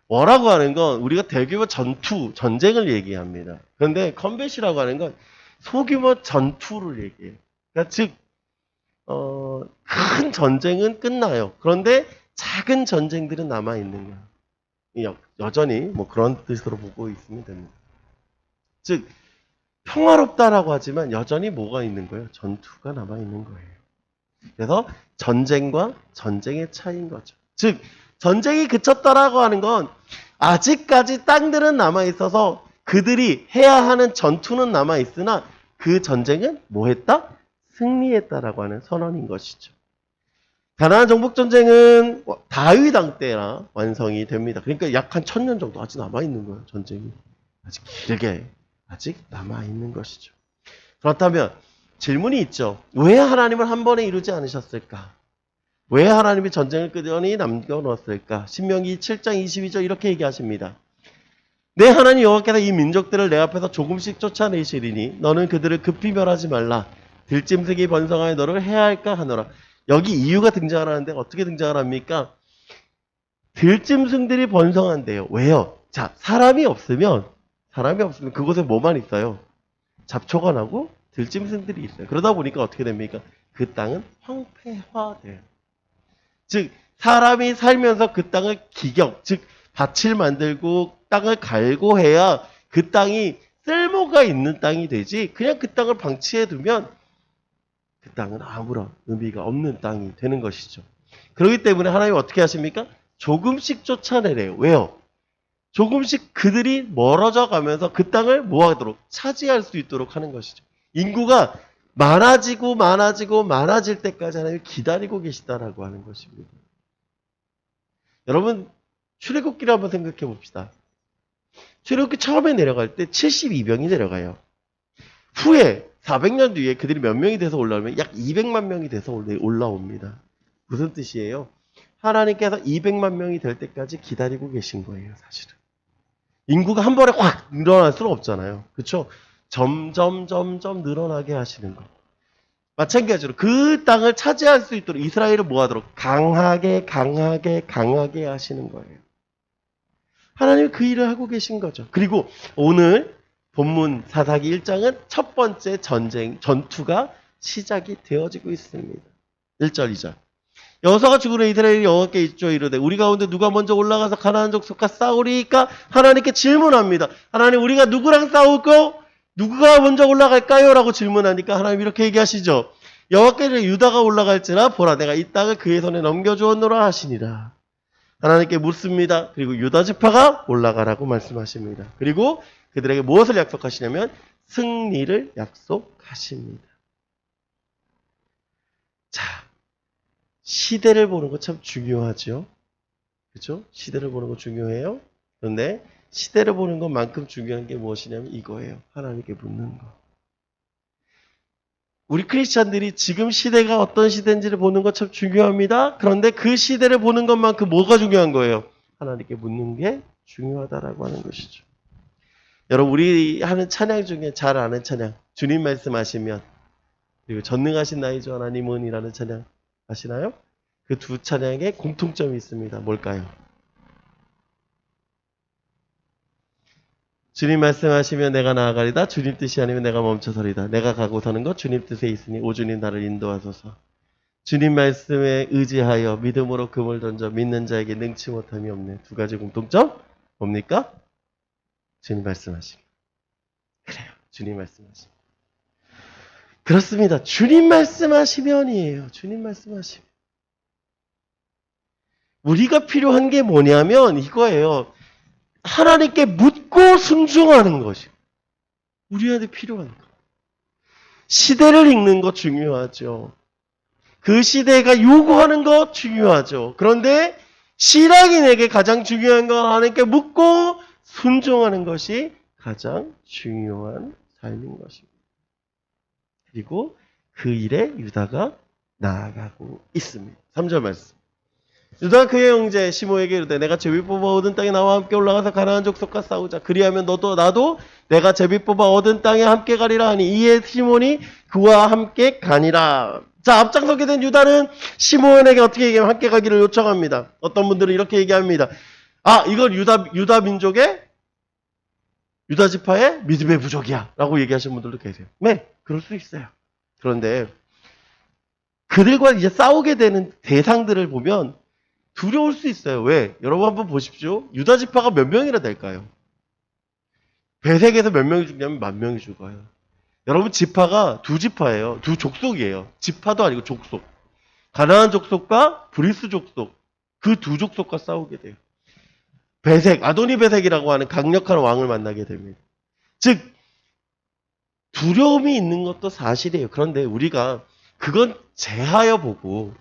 워라고 하는 건 우리가 대규모 전투, 전쟁을 얘기합니다. 그런데 컴뱃이라고 하는 건 소규모 전투를 얘기해요. 그러니까 즉 큰 전쟁은 끝나요. 그런데 작은 전쟁들은 남아있는 거예요. 여전히 뭐 그런 뜻으로 보고 있으면 됩니다. 즉 평화롭다라고 하지만 여전히 뭐가 있는 거예요? 전투가 남아있는 거예요. 그래서 전쟁과 전쟁의 차이인 거죠. 즉 전쟁이 그쳤다라고 하는 건 아직까지 땅들은 남아있어서 그들이 해야 하는 전투는 남아있으나 그 전쟁은 뭐 했다? 승리했다라고 하는 선언인 것이죠. 가나안 정복전쟁은 다윗 왕 때나 완성이 됩니다. 그러니까 약 한 1000년 정도 아직 남아있는 거예요. 전쟁이. 아직 길게 아직 남아있는 것이죠. 그렇다면 질문이 있죠. 왜 하나님을 한 번에 이루지 않으셨을까? 왜 하나님이 전쟁을 끄더니 남겨놓았을까? 신명기 7장 22절 이렇게 얘기하십니다. 내 하나님 여호와께서 이 민족들을 내 앞에서 조금씩 쫓아내시리니 너는 그들을 급히 멸하지 말라. 들짐승이 번성하여 너를 해야 할까 하노라. 여기 이유가 등장을 하는데 어떻게 등장을 합니까? 들짐승들이 번성한대요. 왜요? 자, 사람이 없으면 그곳에 뭐만 있어요? 잡초가 나고 들짐승들이 있어요. 그러다 보니까 어떻게 됩니까? 그 땅은 황폐화돼요. 즉 사람이 살면서 그 땅을 즉 밭을 만들고 땅을 갈고 해야 그 땅이 쓸모가 있는 땅이 되지 그냥 그 땅을 방치해 두면 그 땅은 아무런 의미가 없는 땅이 되는 것이죠. 그렇기 때문에 하나님이 어떻게 하십니까? 조금씩 쫓아내래요. 왜요? 조금씩 그들이 멀어져 가면서 그 땅을 뭐하도록 차지할 수 있도록 하는 것이죠. 인구가 많아질 때까지 하나님이 기다리고 계시다라고 하는 것입니다. 여러분 출애굽기를 한번 생각해 봅시다. 출애굽기 처음에 내려갈 때 72병이 내려가요. 후에 400년 뒤에 그들이 몇 명이 돼서 올라오면 약 200만 명이 돼서 올라옵니다. 무슨 뜻이에요? 하나님께서 200만 명이 될 때까지 기다리고 계신 거예요, 사실은. 인구가 한 번에 확 늘어날 수는 없잖아요. 그렇죠? 점점 늘어나게 하시는 거. 마찬가지로 그 땅을 차지할 수 있도록 이스라엘을 뭐하도록 강하게 하시는 거예요. 하나님이 그 일을 하고 계신 거죠. 그리고 오늘 본문 사사기 1장은 첫 번째 전투가 시작이 되어지고 있습니다. 1절, 2절. 여호수아가 죽으러 이스라엘이 여호와께 있죠. 이르되 우리 가운데 누가 먼저 올라가서 가나안 족속과 싸우리까? 하나님께 질문합니다. 하나님, 우리가 누구랑 싸울까? 누가 먼저 올라갈까요? 라고 질문하니까 하나님 이렇게 얘기하시죠. 여호와께서 유다가 올라갈지라 보라, 내가 이 땅을 그의 손에 넘겨주었노라 하시니라. 하나님께 묻습니다. 그리고 유다 지파가 올라가라고 말씀하십니다. 그리고 그들에게 무엇을 약속하시냐면 승리를 약속하십니다. 자, 시대를 보는 거 참 중요하죠. 그렇죠? 시대를 보는 거 중요해요. 그런데 시대를 보는 것만큼 중요한 게 무엇이냐면 이거예요. 하나님께 묻는 거. 우리 크리스찬들이 지금 시대가 어떤 시대인지를 보는 거 참 중요합니다. 그런데 그 시대를 보는 것만큼 뭐가 중요한 거예요? 하나님께 묻는 게 중요하다라고 하는 것이죠. 여러분, 우리 하는 찬양 중에 잘 아는 찬양, 주님 말씀하시면, 그리고 전능하신 나의 주 하나님은 이라는 찬양 아시나요? 그 두 찬양에 공통점이 있습니다. 뭘까요? 주님 말씀하시면 내가 나아가리다. 주님 뜻이 아니면 내가 멈춰서리다. 내가 가고 서는 것 주님 뜻에 있으니 오 주님 나를 인도하소서. 주님 말씀에 의지하여 믿음으로 금을 던져 믿는 자에게 능치 못함이 없네. 두 가지 공통점 뭡니까? 주님 말씀하시면. 그래요. 주님 말씀하시면. 그렇습니다. 주님 말씀하시면이에요. 주님 말씀하시면. 우리가 필요한 게 뭐냐면 이거예요. 하나님께 묻고 순종하는 것이 우리한테 필요한 거. 시대를 읽는 거 중요하죠. 그 시대가 요구하는 거 중요하죠. 그런데 신앙인에게 가장 중요한 건 하나님께 묻고 순종하는 것이 가장 중요한 삶인 것입니다. 그리고 그 일에 유다가 나아가고 있습니다. 3절 말씀. 유다가 그의 형제 시므에게 이르되 내가 제비 뽑아 얻은 땅에 나와 함께 올라가서 가나안 족속과 싸우자. 그리하면 너도 나도 내가 제비 뽑아 얻은 땅에 함께 가리라 하니 이에 시몬이 그와 함께 가니라. 자, 앞장서게 된 유다는 시므온에게 어떻게 얘기하면 함께 가기를 요청합니다. 어떤 분들은 이렇게 얘기합니다. 아, 이건 유다 민족의 유다 지파의 믿음의 부족이야 라고 얘기하시는 분들도 계세요. 네, 그럴 수 있어요. 그런데 그들과 이제 싸우게 되는 대상들을 보면 두려울 수 있어요. 왜? 여러분 한번 보십시오. 유다 지파가 몇 명이나 될까요? 배색에서 몇 명이 죽냐면 10,000명이 죽어요. 여러분, 지파가 두 지파예요. 두 족속이에요. 지파도 아니고 족속. 가나안 족속과 브리스 족속. 그 두 족속과 싸우게 돼요. 배색, 아도니 배색이라고 하는 강력한 왕을 만나게 됩니다. 즉, 두려움이 있는 것도 사실이에요. 그런데 우리가 그건 제하여 보고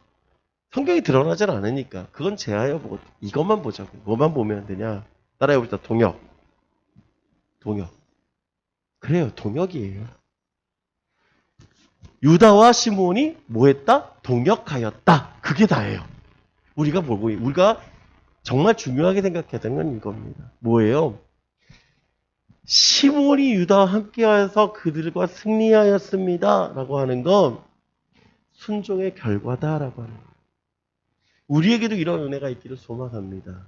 성경이 드러나질 않으니까 그건 제하여 보고 이것만 보자고. 뭐만 보면 되냐? 따라해봅시다. 동역. 그래요. 동역이에요. 유다와 시므온이 뭐했다? 동역하였다. 그게 다예요. 우리가 정말 중요하게 생각해야 되는 건 이겁니다. 뭐예요? 시므온이 유다와 함께하여서 그들과 승리하였습니다. 라고 하는 건 순종의 결과다라고 하는 거예요. 우리에게도 이런 은혜가 있기를 소망합니다.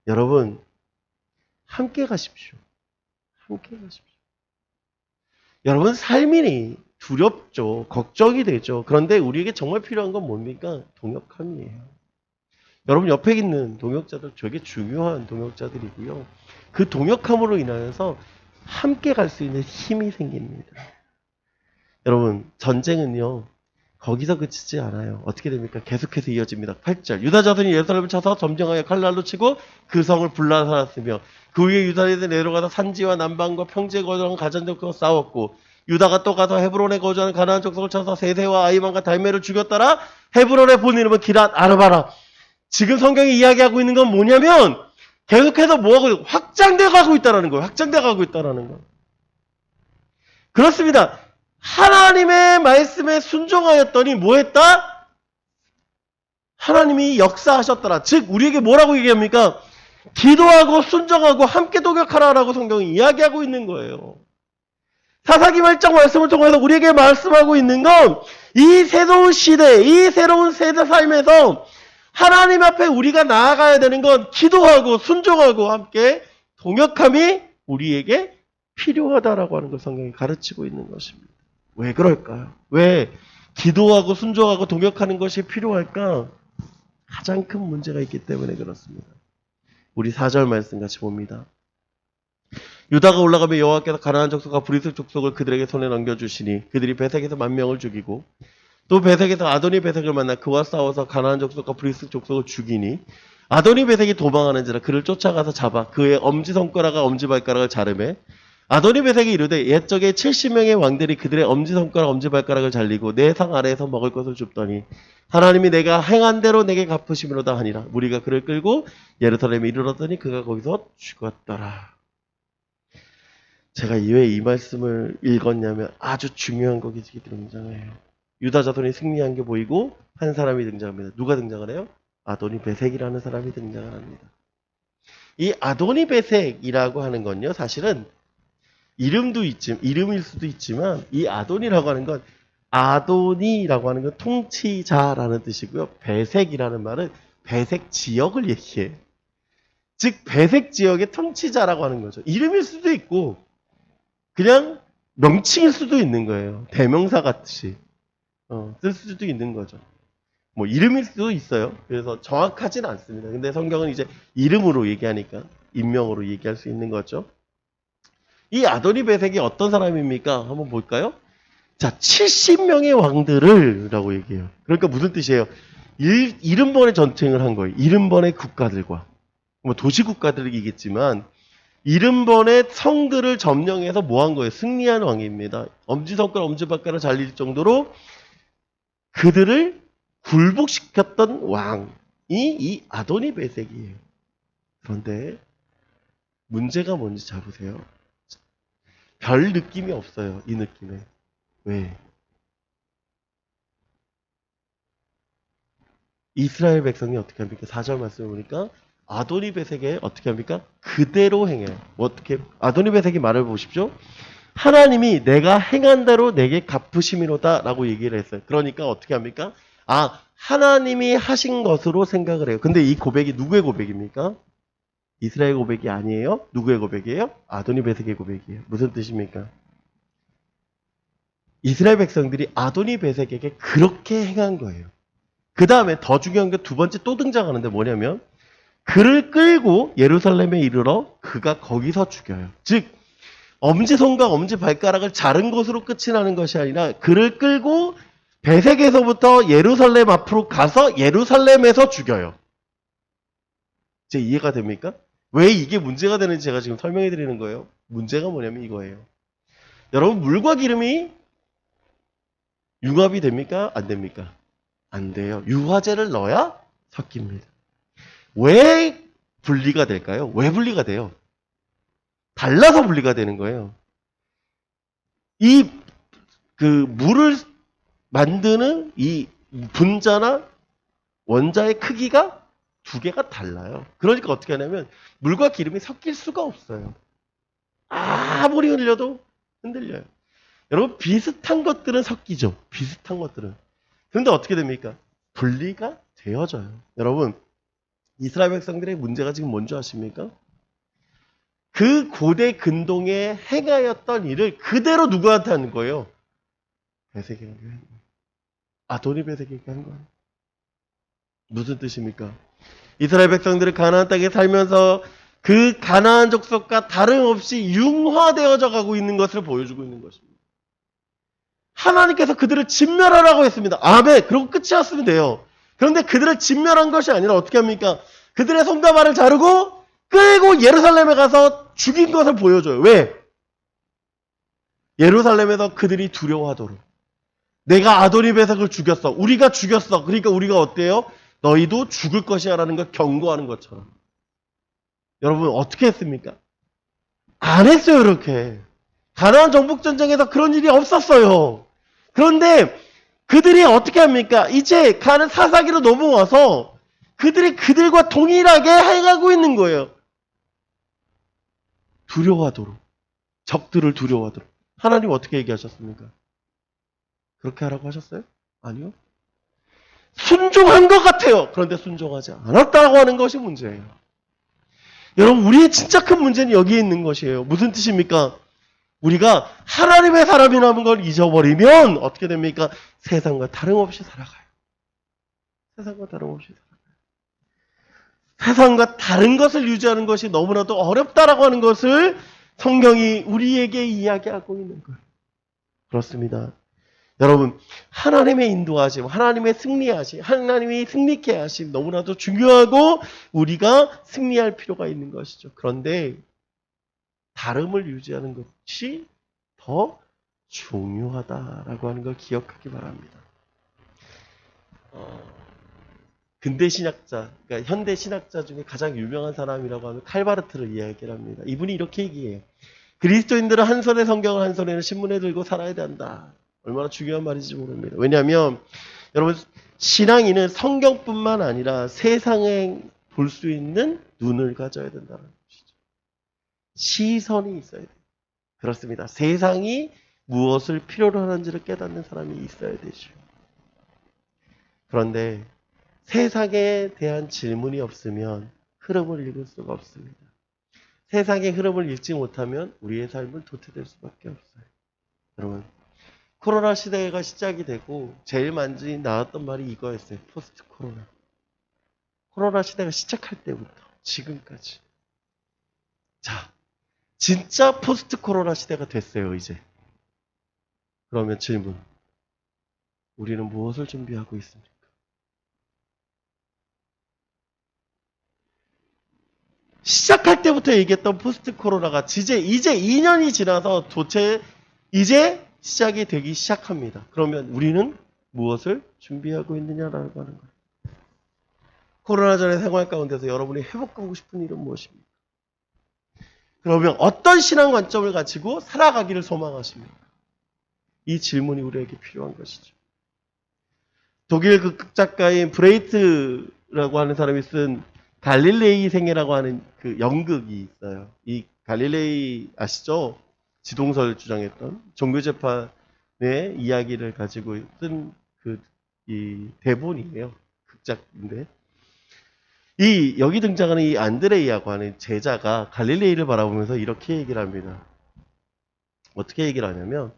여러분, 함께 가십시오. 함께 가십시오. 여러분, 삶이 두렵죠. 걱정이 되죠. 그런데 우리에게 정말 필요한 건 뭡니까? 동역함이에요. 여러분, 옆에 있는 동역자들 되게 중요한 동역자들이고요. 그 동역함으로 인하여서 함께 갈 수 있는 힘이 생깁니다. 여러분, 전쟁은요. 거기서 그치지 않아요. 어떻게 됩니까? 계속해서 이어집니다. 8절. 유다 자손이 예루살렘을 쳐서 점령하여 칼날로 치고 그 성을 불라살았으며 그 위에 유다에서 내려가서 산지와 남방과 평지에 거주하는 가전족과 싸웠고 유다가 또 가서 헤브론에 거주하는 가나안 족속을 쳐서 세세와 아이만과 달메를 죽였더라. 헤브론의 본 이름은 기랏 아르바라. 지금 성경이 이야기하고 있는 건 뭐냐면 계속해서 뭐하고 확장돼 가고 있다는 거예요. 확장돼 가고 있다는 거예요. 그렇습니다. 하나님의 말씀에 순종하였더니 뭐했다? 하나님이 역사하셨더라. 즉 우리에게 뭐라고 얘기합니까? 기도하고 순종하고 함께 동역하라라고 성경이 이야기하고 있는 거예요. 사사기 말장 말씀을 통해서 우리에게 말씀하고 있는 건 이 새로운 시대, 이 새로운 세대 삶에서 하나님 앞에 우리가 나아가야 되는 건 기도하고 순종하고 함께 동역함이 우리에게 필요하다라고 하는 걸 성경이 가르치고 있는 것입니다. 왜 그럴까요? 왜 기도하고 순종하고 동역하는 것이 필요할까? 가장 큰 문제가 있기 때문에 그렇습니다. 우리 4절 말씀 같이 봅니다. 유다가 올라가며 여호와께서 가나안 족속과 브리스 족속을 그들에게 손에 넘겨주시니 그들이 베색에서 10,000명을 죽이고 또 베색에서 아도니 베색을 만나 그와 싸워서 가나안 족속과 브리스 족속을 죽이니 아도니 베색이 도망하는지라 그를 쫓아가서 잡아 그의 엄지손가락과 엄지발가락을 자르매 아도니 베색이 이르되 옛적에 70명의 왕들이 그들의 엄지손가락 엄지발가락을 잘리고 내 상 아래에서 먹을 것을 줍더니 하나님이 내가 행한 대로 내게 갚으심이로다 하니라. 무리가 그를 끌고 예루살렘에 이르렀더니 그가 거기서 죽었더라. 제가 왜 이 말씀을 읽었냐면 아주 중요한 것이 등장해요. 유다 자손이 승리한 게 보이고 한 사람이 등장합니다. 누가 등장을 해요? 아도니 베색이라는 사람이 등장을 합니다. 이 아도니 베색이라고 하는 건요, 사실은 이름일 수도 있지만 이 아도니라고 하는 건 아도니라고 하는 건 통치자라는 뜻이고요. 베색이라는 말은 베색 지역을 얘기해요. 즉 베색 지역의 통치자라고 하는 거죠. 이름일 수도 있고 그냥 명칭일 수도 있는 거예요. 대명사 같이 쓸 수도 있는 거죠. 뭐 이름일 수도 있어요. 그래서 정확하지는 않습니다. 근데 성경은 이제 이름으로 얘기하니까 인명으로 얘기할 수 있는 거죠. 이 아도니 베색이 어떤 사람입니까? 한번 볼까요? 자, 70명의 왕들을 라고 얘기해요. 그러니까 무슨 뜻이에요? 70번의 전쟁을 한 거예요. 70번의 국가들과. 뭐 도시국가들이겠지만 70번의 성들을 점령해서 뭐 한 거예요? 승리한 왕입니다. 엄지손가락, 엄지발가락을 잘릴 정도로 그들을 굴복시켰던 왕이 이 아도니 베색이에요. 그런데 문제가 뭔지 잘 보세요. 별 느낌이 없어요. 이 느낌에. 왜? 이스라엘 백성이 어떻게 합니까? 4절 말씀을 보니까 아도니 베색에 어떻게 합니까? 그대로 행해요. 어떻게? 아도니 베색이 말을 보십시오. 하나님이 내가 행한 대로 내게 갚으심이로다 라고 얘기를 했어요. 그러니까 어떻게 합니까? 아, 하나님이 하신 것으로 생각을 해요. 근데 이 고백이 누구의 고백입니까? 이스라엘 고백이 아니에요? 누구의 고백이에요? 아도니 베색의 고백이에요. 무슨 뜻입니까? 이스라엘 백성들이 아도니 베색에게 그렇게 행한 거예요. 그 다음에 더 중요한 게 두 번째 또 등장하는데 뭐냐면 그를 끌고 예루살렘에 이르러 그가 거기서 죽여요. 즉 엄지손과 엄지발가락을 자른 것으로 끝이 나는 것이 아니라 그를 끌고 베색에서부터 예루살렘 앞으로 가서 예루살렘에서 죽여요. 이제 이해가 됩니까? 왜 이게 문제가 되는지 제가 지금 설명해 드리는 거예요. 문제가 뭐냐면 이거예요. 여러분 물과 기름이 융합이 됩니까? 안 됩니까? 안 돼요. 유화제를 넣어야 섞입니다. 왜 분리가 될까요? 왜 분리가 돼요? 달라서 분리가 되는 거예요. 물을 만드는 이 분자나 원자의 크기가 두 개가 달라요. 그러니까 어떻게 하냐면 물과 기름이 섞일 수가 없어요. 아무리 흘려도 흔들려요. 여러분 비슷한 것들은 섞이죠. 비슷한 것들은. 그런데 어떻게 됩니까? 분리가 되어져요. 여러분 이스라엘 백성들의 문제가 지금 뭔지 아십니까? 그 고대 근동에 행하였던 일을 그대로 누구한테 하는 거예요? 베색에게 한 거예요. 아도니 베색에게 한 거예요. 무슨 뜻입니까? 이스라엘 백성들이 가나안 땅에 살면서 그 가나안 족속과 다름없이 융화되어져 가고 있는 것을 보여주고 있는 것입니다. 하나님께서 그들을 진멸하라고 했습니다. 아멘. 그러고 끝이었으면 돼요. 그런데 그들을 진멸한 것이 아니라 어떻게 합니까? 그들의 손과 발을 자르고 끌고 예루살렘에 가서 죽인 것을 보여줘요. 왜? 예루살렘에서 그들이 두려워하도록. 내가 아도니 베색을 죽였어. 우리가 죽였어. 그러니까 우리가 어때요? 너희도 죽을 것이야 라는 걸 경고하는 것처럼. 여러분 어떻게 했습니까? 안 했어요. 이렇게. 가나안 정복전쟁에서 그런 일이 없었어요. 그런데 그들이 어떻게 합니까? 이제 가는 사사기로 넘어와서 그들이 그들과 동일하게 행하고 있는 거예요. 두려워하도록. 적들을 두려워하도록. 하나님 어떻게 얘기하셨습니까? 그렇게 하라고 하셨어요? 아니요. 순종한 것 같아요. 그런데 순종하지 않았다고 하는 것이 문제예요. 여러분 우리의 진짜 큰 문제는 여기에 있는 것이에요. 무슨 뜻입니까? 우리가 하나님의 사람이라는 걸 잊어버리면 어떻게 됩니까? 세상과 다름없이 살아가요. 세상과 다름없이 살아가요. 세상과 다른 것을 유지하는 것이 너무나도 어렵다라고 하는 것을 성경이 우리에게 이야기하고 있는 거예요. 그렇습니다. 여러분, 하나님의 인도하심, 하나님의 승리하심, 하나님이 승리케 하심 너무나도 중요하고 우리가 승리할 필요가 있는 것이죠. 그런데 다름을 유지하는 것이 더 중요하다라고 하는 걸 기억하기 바랍니다. 근대 신학자, 그러니까 현대 신학자 중에 가장 유명한 사람이라고 하면 칼바르트를 이야기를 합니다. 이분이 이렇게 얘기해요. 그리스도인들은 한 손에 성경을 한 손에는 신문에 들고 살아야 된다. 얼마나 중요한 말인지 모릅니다. 왜냐하면 여러분 신앙인은 성경뿐만 아니라 세상에 볼 수 있는 눈을 가져야 된다는 것이죠. 시선이 있어야 돼요. 그렇습니다. 세상이 무엇을 필요로 하는지를 깨닫는 사람이 있어야 되죠. 그런데 세상에 대한 질문이 없으면 흐름을 읽을 수가 없습니다. 세상의 흐름을 읽지 못하면 우리의 삶은 도태될 수밖에 없어요. 여러분, 코로나 시대가 시작이 되고 제일 많이 나왔던 말이 이거였어요. 포스트 코로나. 코로나 시대가 시작할 때부터 지금까지. 자, 진짜 포스트 코로나 시대가 됐어요, 이제. 그러면 질문. 우리는 무엇을 준비하고 있습니까? 시작할 때부터 얘기했던 포스트 코로나가 이제 2년이 지나서 도대체 이제 시작이 되기 시작합니다. 그러면 우리는 무엇을 준비하고 있느냐라고 하는 거예요. 코로나 전의 생활 가운데서 여러분이 회복하고 싶은 일은 무엇입니까? 그러면 어떤 신앙 관점을 가지고 살아가기를 소망하십니까? 이 질문이 우리에게 필요한 것이죠. 독일 극작가인 브레이트라고 하는 사람이 쓴 갈릴레이 생애라고 하는 그 연극이 있어요. 이 갈릴레이 아시죠? 지동설 주장했던 종교재판의 이야기를 가지고 쓴 이 대본이에요. 극작인데. 여기 등장하는 이 안드레이라고 하는 제자가 갈릴레이를 바라보면서 이렇게 얘기를 합니다. 어떻게 얘기를 하냐면,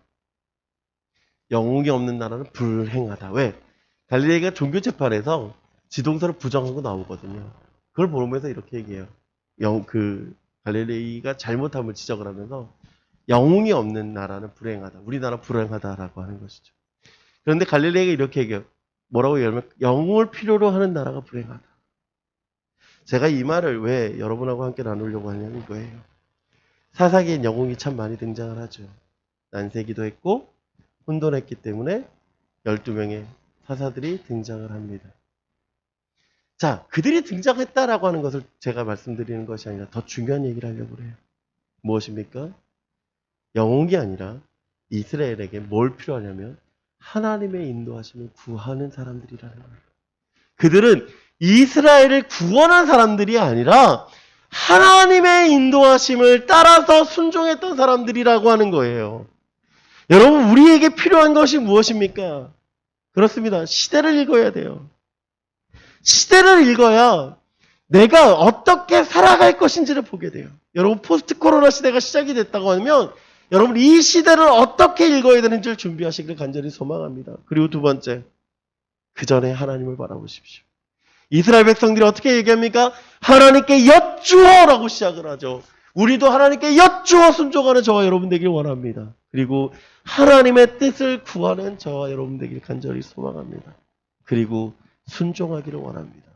영웅이 없는 나라는 불행하다. 왜? 갈릴레이가 종교재판에서 지동설을 부정하고 나오거든요. 그걸 보면서 이렇게 얘기해요. 갈릴레이가 잘못함을 지적을 하면서 영웅이 없는 나라는 불행하다. 우리나라 불행하다라고 하는 것이죠. 그런데 갈릴레이가 이렇게 얘기해요. 뭐라고 얘기하면 영웅을 필요로 하는 나라가 불행하다. 제가 이 말을 왜 여러분하고 함께 나누려고 하냐는 거예요. 사사기엔 영웅이 참 많이 등장을 하죠. 난세기도 했고 혼돈했기 때문에 12명의 사사들이 등장을 합니다. 자, 그들이 등장했다라고 하는 것을 제가 말씀드리는 것이 아니라 더 중요한 얘기를 하려고 해요. 무엇입니까? 영웅이 아니라 이스라엘에게 뭘 필요하냐면 하나님의 인도하심을 구하는 사람들이라는 거예요. 그들은 이스라엘을 구원한 사람들이 아니라 하나님의 인도하심을 따라서 순종했던 사람들이라고 하는 거예요. 여러분, 우리에게 필요한 것이 무엇입니까? 그렇습니다. 시대를 읽어야 돼요. 시대를 읽어야 내가 어떻게 살아갈 것인지를 보게 돼요. 여러분, 포스트 코로나 시대가 시작이 됐다고 하면 여러분 이 시대를 어떻게 읽어야 되는지를 준비하시기를 간절히 소망합니다. 그리고 두 번째, 그 전에 하나님을 바라보십시오. 이스라엘 백성들이 어떻게 얘기합니까? 하나님께 여쭈어라고 시작을 하죠. 우리도 하나님께 여쭈어 순종하는 저와 여러분 되길 원합니다. 그리고 하나님의 뜻을 구하는 저와 여러분 되길 간절히 소망합니다. 그리고 순종하기를 원합니다.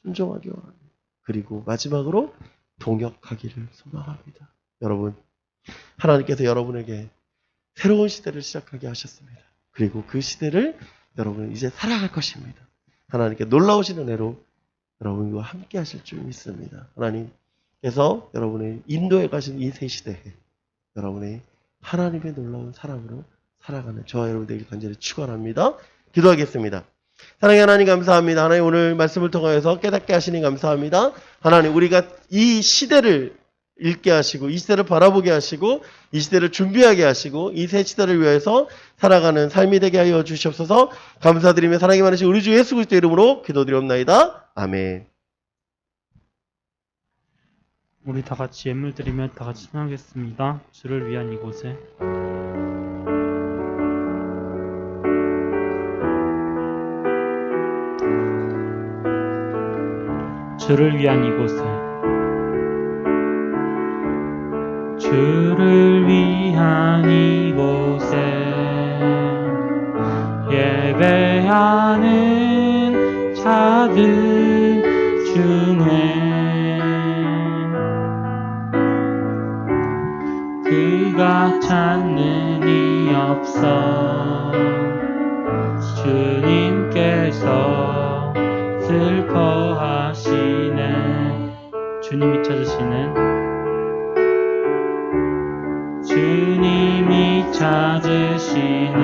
순종하기를 원합니다. 그리고 마지막으로 동역하기를 소망합니다. 여러분, 하나님께서 여러분에게 새로운 시대를 시작하게 하셨습니다. 그리고 그 시대를 여러분은 이제 살아갈 것입니다. 하나님께 놀라우신 은혜로 여러분과 함께 하실 줄 믿습니다. 하나님께서 여러분의 인도에 가신 이 새 시대에 여러분의 하나님의 놀라운 사랑으로 살아가는 저와 여러분 되길 간절히 축원합니다. 기도하겠습니다. 사랑의 하나님 감사합니다. 하나님 오늘 말씀을 통하여서 깨닫게 하시니 감사합니다. 하나님 우리가 이 시대를 읽게 하시고 이 시대를 바라보게 하시고 이 시대를 준비하게 하시고 이 새 시대를 위해서 살아가는 삶이 되게 하여 주시옵소서. 감사드리며 사랑이 많으신 우리 주 예수 그리스도의 이름으로 기도드리옵나이다. 아멘. 우리 다 같이 예물 드리며 다 같이 찬양하겠습니다. 주를 위한 이곳에. 주를 위한 이곳에. 주를 위한 이곳에 예배하는 자들 중에 그가 찾는 이 없어 주님께서 슬퍼하시네. 주님이 찾으시는 주님이 찾으시는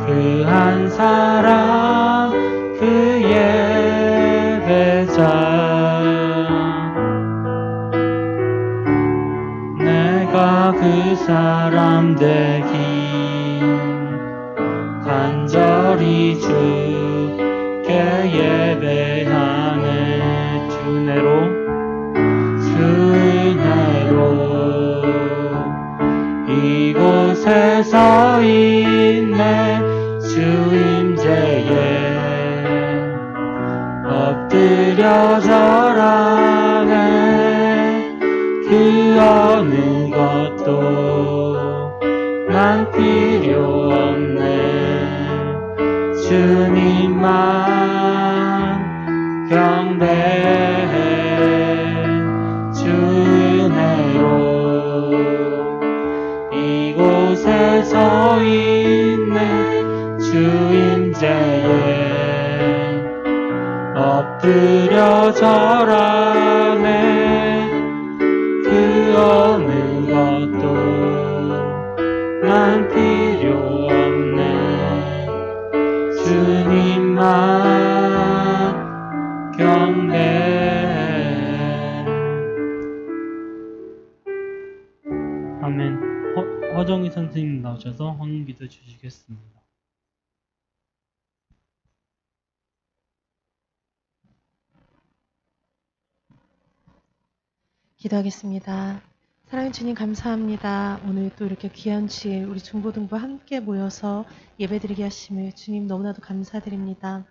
그 한 사람 그 예배자 내가 그 사람 되기 간절히 주께 예배하네. 주 은혜로 이곳에 서 있네. 주 임재에 엎드려 절하네. 그 어느 것도 난 필요 없네. 주님만 경배해. 주 은혜로 이곳에 서 있네. 주 임재에 엎드려 절하네. 그 어느 것도 난 필요 없네. 주님만 경배해. 아멘. 허정희 선생님 나오셔서 헌기도 주시겠습니다. 기도하겠습니다. 사랑하는 주님 감사합니다. 오늘 또 이렇게 귀한 주에 우리 중고등부 함께 모여서 예배드리게 하심을 주님 너무나도 감사드립니다.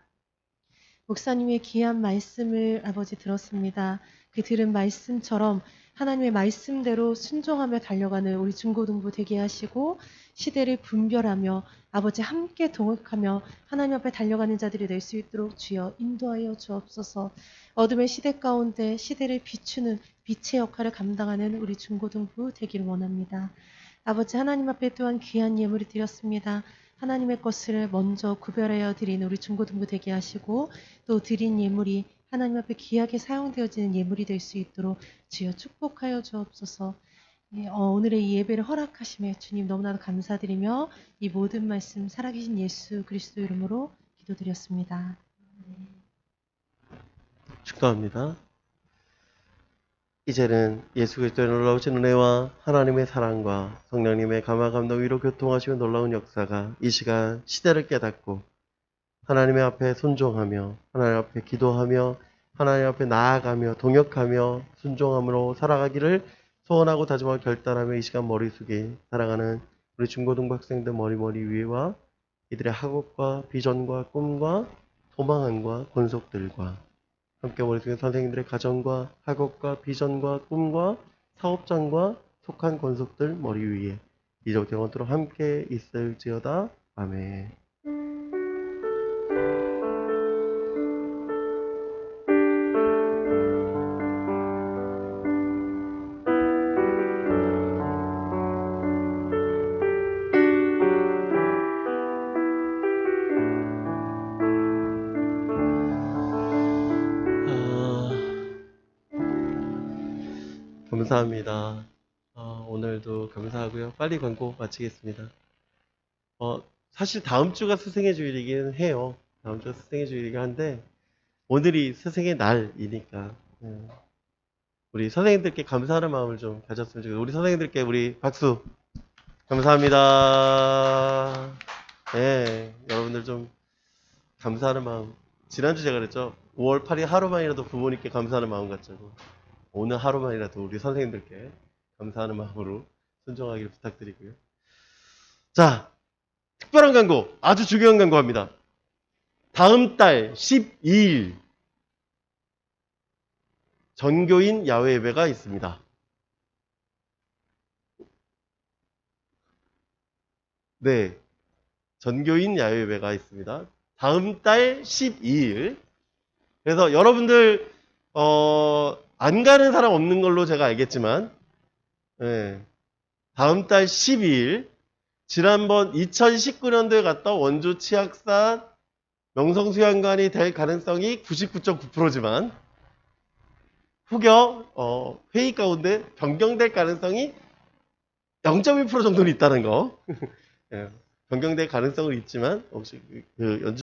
목사님의 귀한 말씀을 아버지 들었습니다. 그 들은 말씀처럼 하나님의 말씀대로 순종하며 달려가는 우리 중고등부 되게 하시고 시대를 분별하며 아버지 함께 동역하며 하나님 앞에 달려가는 자들이 될 수 있도록 주여 인도하여 주옵소서. 어둠의 시대 가운데 시대를 비추는 빛의 역할을 감당하는 우리 중고등부 되기를 원합니다. 아버지 하나님 앞에 또한 귀한 예물을 드렸습니다. 하나님의 것을 먼저 구별하여 드린 우리 중고등부 되게 하시고 또 드린 예물이 하나님 앞에 귀하게 사용되어지는 예물이 될 수 있도록 주여 축복하여 주옵소서. 오늘의 이 예배를 허락하심에 주님 너무나도 감사드리며 이 모든 말씀 살아계신 예수 그리스도 이름으로 기도드렸습니다. 축도합니다. 이제는 예수 그리스도의 놀라우신 은혜와 하나님의 사랑과 성령님의 감화 감동 위로 교통하시고 놀라운 역사가 이 시간 시대를 깨닫고 하나님의 앞에 순종하며 하나님 앞에 기도하며 하나님 앞에 나아가며 동역하며 순종함으로 살아가기를 소원하고 다짐하고 결단하며 이 시간 머리 숙인 사랑하는 우리 중고등부 학생들 머리 위에와 이들의 학업과 비전과 꿈과 소망함과 권속들과 함께 머리 숙인 선생님들의 가정과 학업과 비전과 꿈과 사업장과 속한 권속들 머리 위에 이제부터 영원토록 함께 있을지어다. 아멘. 감사합니다. 오늘도 감사하고요. 빨리 광고 마치겠습니다. 사실 다음 주가 스승의 주일이긴 해요. 다음 주가 스승의 주일이긴 한데 오늘이 스승의 날이니까 우리 선생님들께 감사하는 마음을 좀 가졌으면 좋겠어요. 우리 선생님들께 우리 박수. 감사합니다. 네, 여러분들 좀 감사하는 마음. 지난주 제가 그랬죠. 5월 8일 하루만이라도 부모님께 감사하는 마음 갖자고 오늘 하루만이라도 우리 선생님들께 감사하는 마음으로 순종하기를 부탁드리고요. 자, 특별한 광고, 아주 중요한 광고합니다. 다음 달 12일 전교인 야외 예배가 있습니다. 네, 전교인 야외 예배가 있습니다. 다음 달 12일. 그래서 여러분들 안 가는 사람 없는 걸로 제가 알겠지만, 네, 다음 달 12일 지난번 2019년도에 갔던 원주 치악산 명성수양관이 될 가능성이 99.9%지만 후격 회의 가운데 변경될 가능성이 0.1% 정도는 있다는 거. 예, 변경될 가능성은 있지만 혹시 그 연주